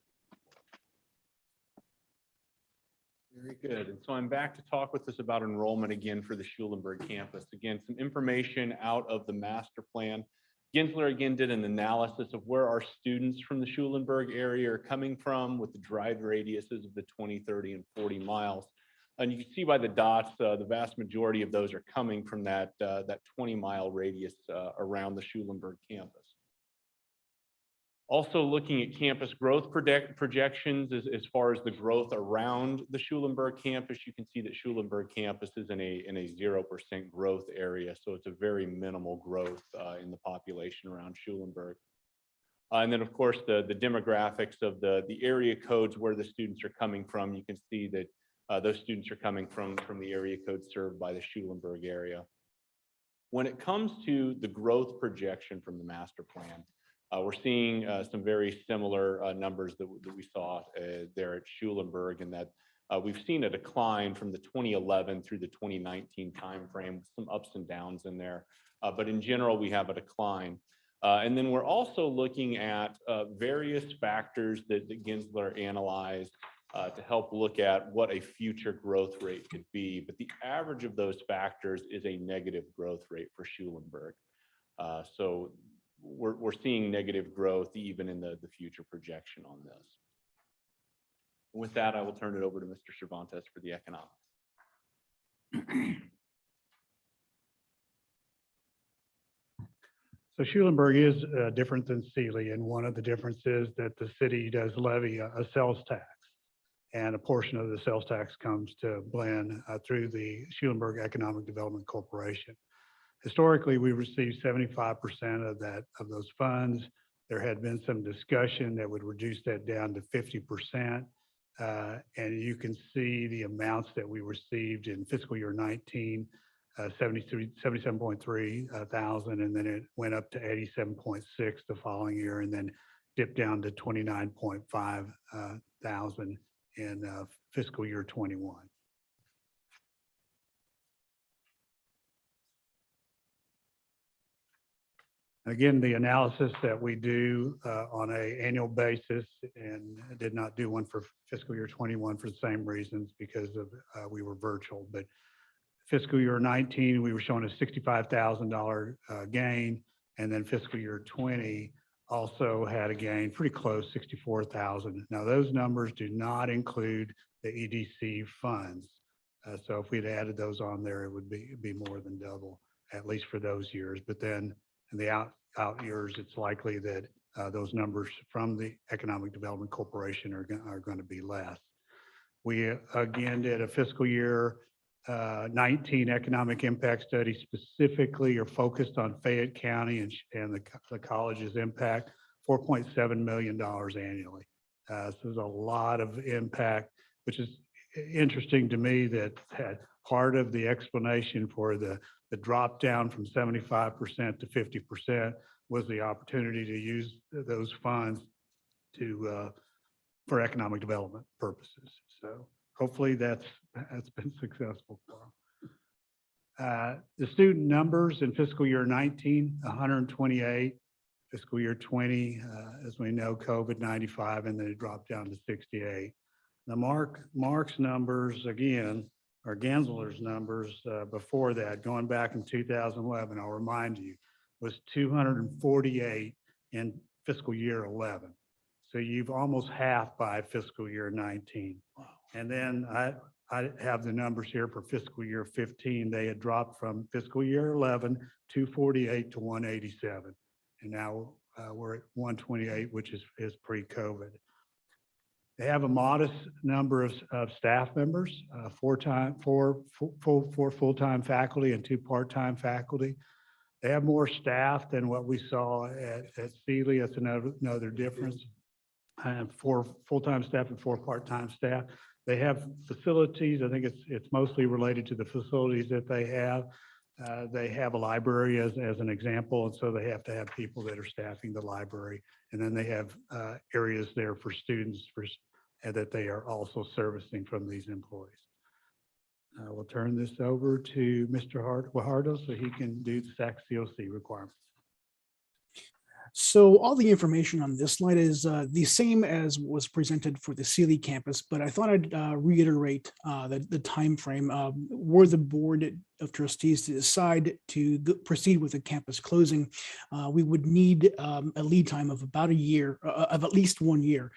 Very good. And so I'm back to talk with us about enrollment again for the Schulenburg campus. Again, some information out of the master plan. Gensler again did an analysis of where our students from the Schulenburg area are coming from with the drive radiuses of the 20, 30, and 40 miles. And you can see by the dots, the vast majority of those are coming from that 20-mile radius around the Schulenburg campus. Also looking at campus growth projections as far as the growth around the Schulenburg campus, you can see that Schulenburg campus is in a 0% growth area. So it's a very minimal growth in the population around Schulenburg. And then of course, the demographics of the area codes where the students are coming from, you can see that those students are coming from the area codes served by the Schulenburg area. When it comes to the growth projection from the master plan, we're seeing some very similar numbers that we saw there at Schulenburg, and that we've seen a decline from the 2011 through the 2019 timeframe, with some ups and downs in there. But in general, we have a decline. And then we're also looking at various factors that Gensler analyzed to help look at what a future growth rate could be. But the average of those factors is a negative growth rate for Schulenburg. So we're seeing negative growth even in the future projection on this. With that, I will turn it over to Mr. Cervantes for the economics. So Schulenburg is different than Seeley, and one of the differences that the city does levy a sales tax. and a portion of the sales tax comes to Blinn through the Schulenburg Economic Development Corporation. Historically, we received 75% of those funds. There had been some discussion that would reduce that down to 50%. And you can see the amounts that we received in fiscal year 19, 77.3 thousand, and then it went up to 87.6 the following year, and then dipped down to 29.5 thousand in fiscal year 21. Again, the analysis that we do on an annual basis, and I did not do one for fiscal year 21 for the same reasons because of we were virtual, but fiscal year 19, we were showing a $65,000 gain, and then fiscal year 20 also had a gain pretty close, 64,000. Now those numbers do not include the EDC funds. So if we'd added those on there, it would be more than double, at least for those years. But then in the out years, it's likely that those numbers from the Economic Development Corporation are going to be less. We again did a fiscal year 19 economic impact study, specifically are focused on Fayette County and the college's impact, $4.7 million annually. So there's a lot of impact, which is interesting to me that part of the explanation for the drop down from 75% to 50% was the opportunity to use those funds for economic development purposes. So hopefully that's been successful for them. The student numbers in fiscal year 19, 128, fiscal year 20, as we know, COVID 95, and then it dropped down to 68. Now Mark's numbers again, or Gensler's numbers before that, going back in 2011, I'll remind you, was 248 in fiscal year 11. So you've almost half by fiscal year 19. And then I have the numbers here for fiscal year 15. They had dropped from fiscal year 11, 248 to 187. And now we're at 128, which is pre-COVID. They have a modest number of staff members, four full-time faculty and 2 part-time faculty. They have more staff than what we saw at Seeley. That's another difference. 4 full-time staff and 4 part-time staff. They have facilities. I think it's mostly related to the facilities that they have. They have a library as an example, and so they have to have people that are staffing the library. And then they have areas there for students that they are also servicing from these employees. We'll turn this over to Mr. Guajardo so he can do the SAC COC requirements. So all the information on this slide is the same as was presented for the Seeley campus, but I thought I'd reiterate the time frame. Were the board of trustees to decide to proceed with the campus closing, we would need a lead time of about a year, of at least 1 year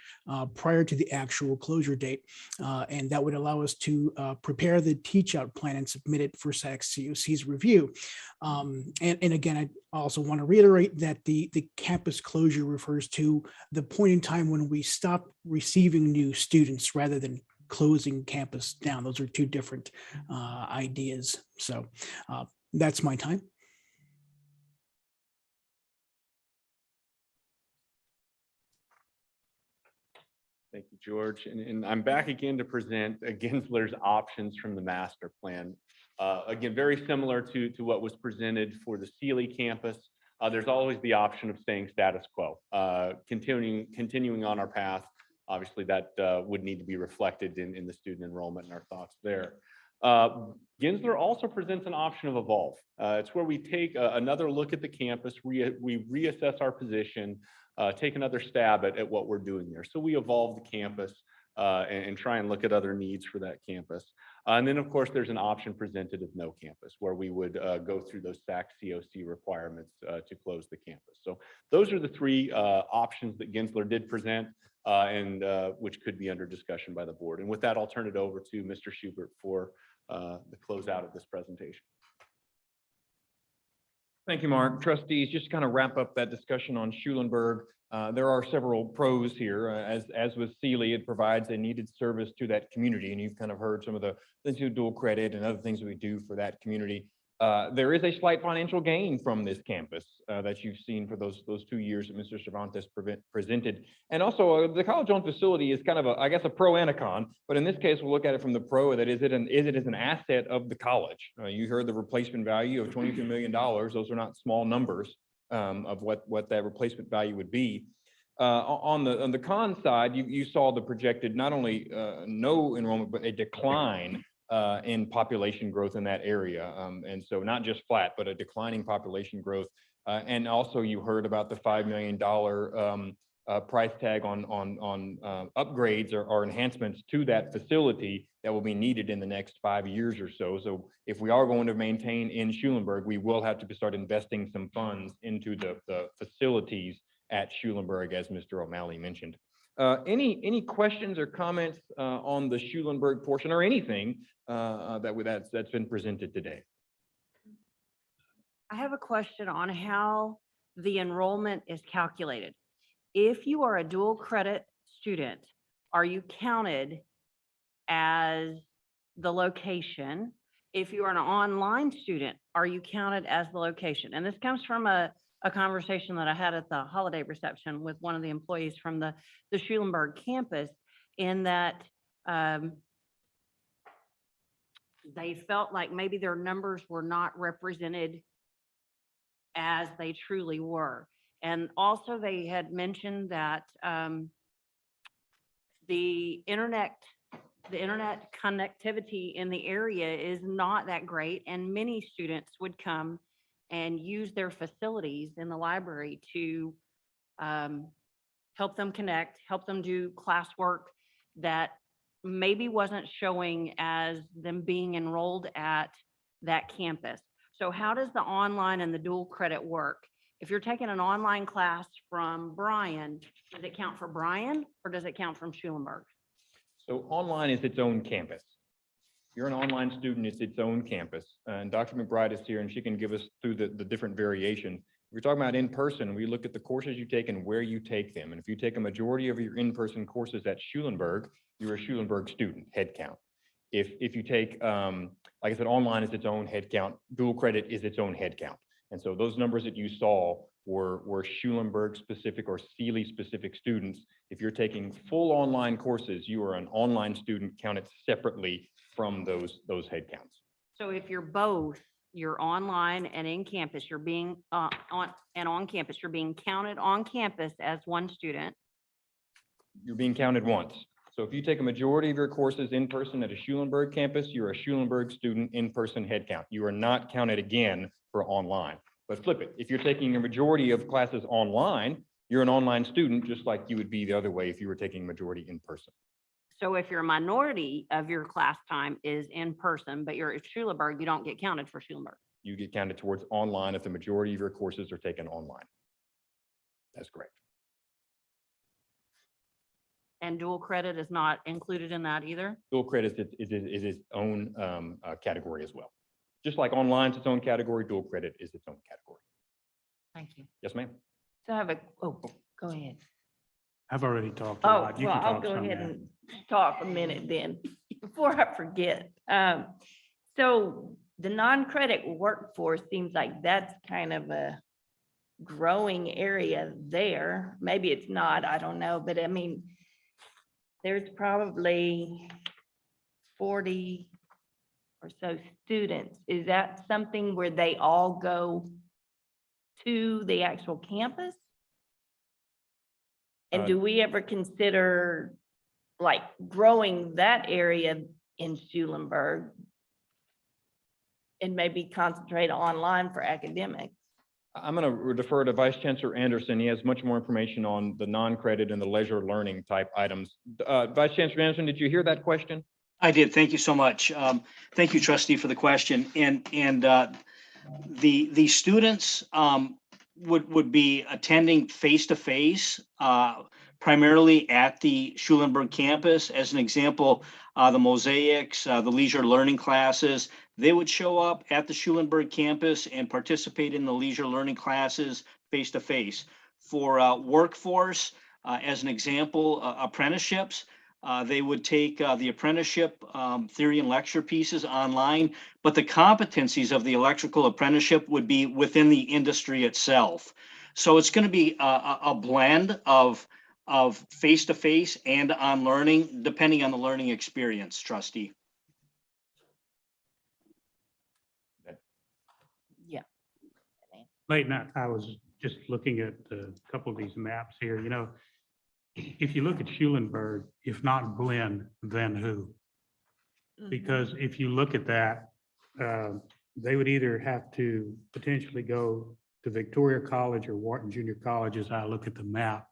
prior to the actual closure date. And that would allow us to prepare the teach out plan and submit it for SAC COC's review. And again, I also want to reiterate that the campus closure refers to the point in time when we stop receiving new students rather than closing campus down. Those are 2 different ideas. So that's my time. Thank you, George. And I'm back again to present Gensler's options from the master plan. Again, very similar to what was presented for the Seeley campus. There's always the option of staying status quo, continuing on our path. Obviously, that would need to be reflected in the student enrollment and our thoughts there. Gensler also presents an option of evolve. It's where we take another look at the campus, we reassess our position, take another stab at what we're doing there. So we evolve the campus and try and look at other needs for that campus. And then, of course, there's an option presented of no campus, where we would go through those SAC COC requirements to close the campus. So those are the 3 options that Gensler did present, and which could be under discussion by the board. And with that, I'll turn it over to Mr. Schubert for the closeout of this presentation. Thank you, Mark. Trustees, just to kind of wrap up that discussion on Schulenburg. There are several pros here. As with Seeley, it provides a needed service to that community. And you've kind of heard some of the things we do, dual credit and other things we do for that community. There is a slight financial gain from this campus that you've seen for those 2 years that Mr. Cervantes presented. And also the college-owned facility is kind of I guess a pro and a con, but in this case, we'll look at it from the pro, that is it as an asset of the college. You heard the replacement value of $22 million. Those are not small numbers of what that replacement value would be. On the con side, you saw the projected not only no enrollment, but a decline in population growth in that area. And so not just flat, but a declining population growth. And also you heard about the $5 million price tag on upgrades or enhancements to that facility that will be needed in the next 5 years or so. So if we are going to maintain in Schulenburg, we will have to start investing some funds into the facilities at Schulenburg, as Mr. O'Malley mentioned. Any questions or comments on the Schulenburg portion or anything that's been presented today? I have a question on how the enrollment is calculated. If you are a dual credit student, are you counted as the location? If you are an online student, are you counted as the location? And this comes from a conversation that I had at the holiday reception with one of the employees from the Schulenburg campus, in that they felt like maybe their numbers were not represented as they truly were. And also they had mentioned that the internet connectivity in the area is not that great, and many students would come and use their facilities in the library to help them connect, help them do classwork that maybe wasn't showing as them being enrolled at that campus. So how does the online and the dual credit work? If you're taking an online class from Bryan, does it count for Bryan or does it count from Schulenburg? So online is its own campus. If you're an online student, it's its own campus. And Dr. McBride is here and she can give us through the different variations. If you're talking about in person, we look at the courses you take and where you take them. And if you take a majority of your in-person courses at Schulenburg, you're a Schulenburg student, head count. If you take, like I said, online is its own head count, dual credit is its own head count. And so those numbers that you saw were Schulenburg specific or Seeley specific students. If you're taking full online courses, you are an online student counted separately from those head counts. So if you're both, you're online and in campus, you're being on campus, you're being counted on campus as one student. You're being counted once. So if you take a majority of your courses in person at a Schulenburg campus, you're a Schulenburg student in-person head count. You are not counted again for online. But flip it. If you're taking a majority of classes online, you're an online student, just like you would be the other way if you were taking majority in person. So if your minority of your class time is in person, but you're at Schulenburg, you don't get counted for Schulenburg. You get counted towards online if the majority of your courses are taken online. That's correct. And dual credit is not included in that either? Dual credit is its own category as well. Just like online is its own category, dual credit is its own category. Thank you. Yes, ma'am. So I have go ahead. I've already talked a Oh, lot. You well, can I'll talk go some ahead now. and talk a minute then, before I forget. So the non-credit workforce seems like that's kind of a growing area there. Maybe it's not, I don't know, but I mean, there's probably 40 or so students. Is that something where they all go to the actual campus? And do we ever consider like growing that area in Schulenburg and maybe concentrate online for academics? I'm going to defer to Vice Chancellor Anderson. He has much more information on the non-credit and the leisure learning type items. Vice Chancellor Anderson, did you hear that question? I did. Thank you so much. Thank you, trustee, for the question. And the students would be attending face-to-face, primarily at the Schulenburg campus. As an example, the mosaics, the leisure learning classes, They would show up at the Schulenburg campus and participate in the leisure learning classes face-to-face. For workforce, as an example, apprenticeships, they would take the apprenticeship theory and lecture pieces online, but the competencies of the electrical apprenticeship would be within the industry itself. So it's going to be a blend of face-to-face and on learning, depending on the learning experience, trustee. Yeah. Late night, I was just looking at a couple of these maps here, you know, if you look at Schulenburg, if not Blinn, then who? Because if you look at that, they would either have to potentially go to Victoria College or Wharton Junior College as I look at the map.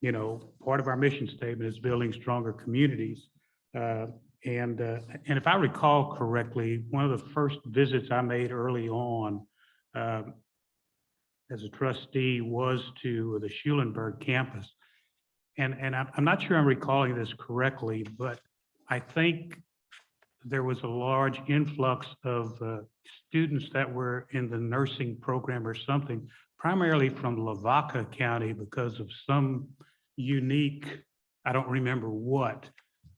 You know, part of our mission statement is building stronger communities. And if I recall correctly, one of the first visits I made early on as a trustee was to the Schulenburg campus. And I'm not sure I'm recalling this correctly, but I think there was a large influx of students that were in the nursing program or something, primarily from Lavaca County because of some unique, I don't remember what,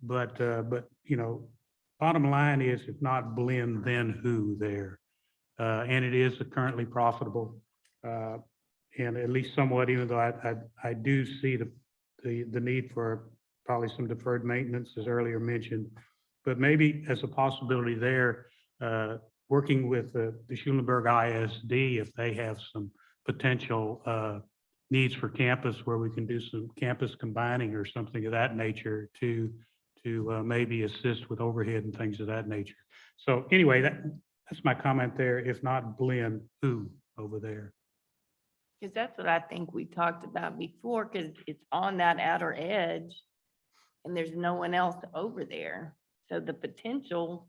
but you know, bottom line is, if not Blinn, then who there? And it is currently profitable, and at least somewhat, even though I do see the need for probably some deferred maintenance, as earlier mentioned, but maybe as a possibility there, working with the Schulenburg ISD, if they have some potential needs for campus where we can do some campus combining or something of that nature to maybe assist with overhead and things of that nature. So anyway, that's my comment there. If not Blinn, who over there? Because that's what I think we talked about before, because it's on that outer edge and there's no one else over there. So the potential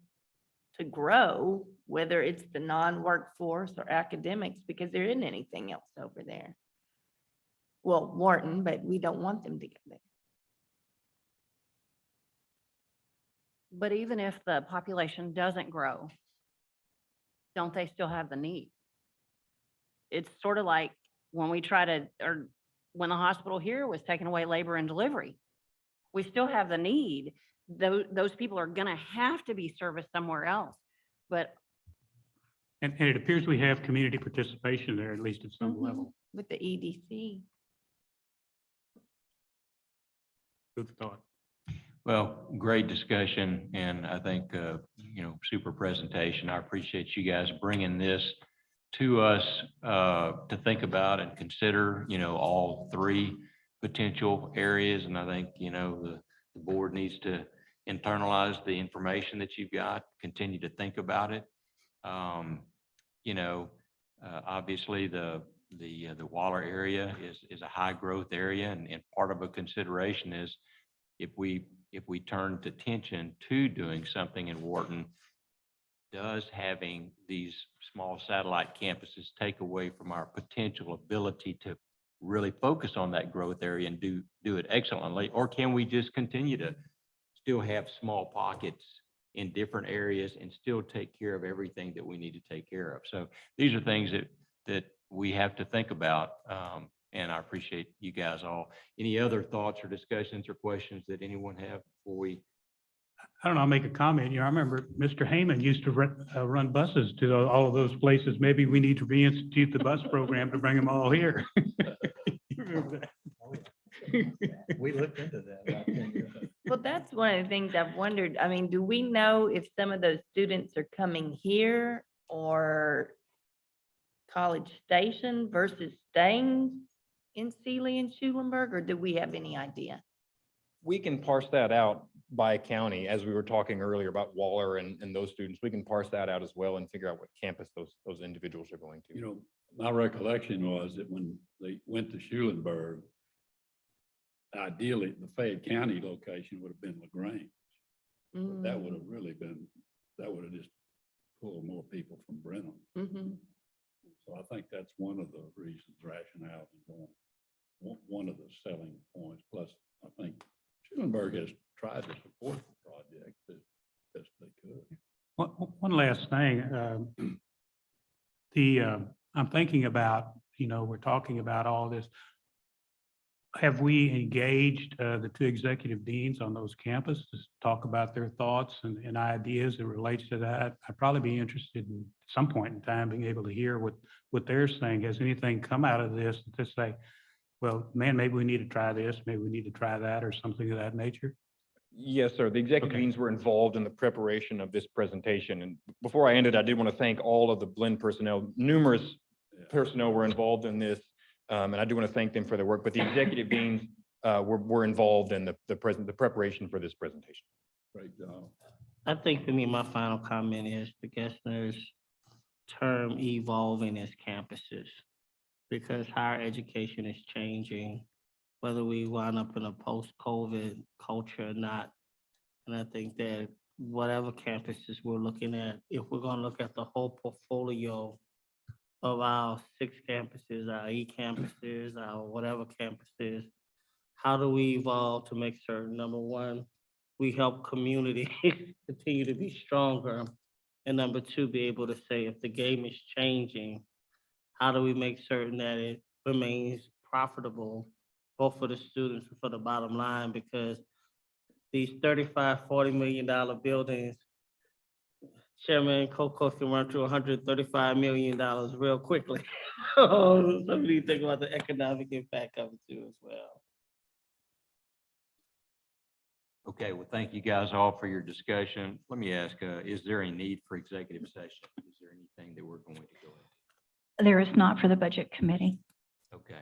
to grow, whether it's the non-workforce or academics, because there isn't anything else over there. Well, Wharton, but we don't want them to get there. But even if the population doesn't grow, don't they still have the need? It's sort of like when we try to, or when the hospital here was taking away labor and delivery, we still have the need. Those people are gonna have to be serviced somewhere else, but. And it appears we have community participation there, at least at some level. With the EDC. Good thought. Well, great discussion, and I think, you know, super presentation. I appreciate you guys bringing this to us to think about and consider, you know, all three potential areas. And I think, you know, the board needs to internalize the information that you've got, continue to think about it. You know, obviously the Waller area is a high growth area, and part of a consideration is if we turn attention to doing something in Wharton, does having these small satellite campuses take away from our potential ability to really focus on that growth area and do it excellently? Or can we just continue to still have small pockets in different areas and still take care of everything that we need to take care of? So these are things that we have to think about. And I appreciate you guys all. Any other thoughts or discussions or questions that anyone have before we? I don't know, I'll make a comment. You know, I remember Mr. Heyman used to run buses to all of those places. Maybe we need to reinstitute the bus program to bring them all here. You remember that? We looked into that. Well, that's one of the things I've wondered. I mean, do we know if some of those students are coming here or College Station versus staying in Seeley and Schulenburg, or do we have any idea? We can parse that out by county, as we were talking earlier about Waller and those students. We can parse that out as well and figure out what campus those individuals are going to. You know, my recollection was that when they went to Schulenburg, ideally, the Fayette County location would have been LaGrange. But that would have really been, that would have just pulled more people from Brenham. So I think that's one of the reasons, rationale, and one of the selling points. Plus, I think Schulenburg has tried to support the project as best they could. One last thing, I'm thinking about, we're talking about all this. Have we engaged the two executive deans on those campuses to talk about their thoughts and ideas that relates to that? I'd probably be interested in some point in time being able to hear what they're saying. Has anything come out of this to say, well, man, maybe we need to try this, maybe we need to try that, or something of that nature? Yes, sir. The executive Okay. deans were involved in the preparation of this presentation. And before I ended, I did want to thank all of the Blinn personnel. Numerous personnel were involved in this. And I do want to thank them for their work, but the executive deans were involved in the preparation for this presentation. Great job. I think for me, my final comment is the Gessner's term evolving as campuses. Because higher education is changing, whether we wind up in a post-COVID culture or not. And I think that whatever campuses we're looking at, if we're gonna look at the whole portfolio of our 6 campuses, our campuses, our whatever campuses, how do we evolve to make certain, number one, we help communities continue to be stronger, and number 2, be able to say if the game is changing, how do we make certain that it remains profitable, both for the students and for the bottom line? Because these $35-40 million buildings, Chairman Coco can run through $135 million real quickly. So we need to think about the economic impact of it too as well. Okay, well, thank you guys all for your discussion. Let me ask, is there a need for executive session? Is there anything that we're going to go into? There is not for the budget committee. Okay.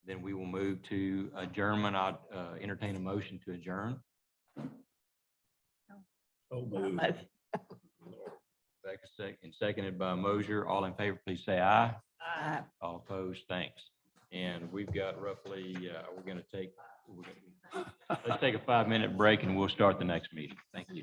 Then we will move to adjournment. I'd entertain a motion to adjourn. So moved. Seconded by Mosier. All in favor, please say aye. Aye. All opposed, thanks. And we've got roughly, let's take a 5-minute break and we'll start the next meeting. Thank you.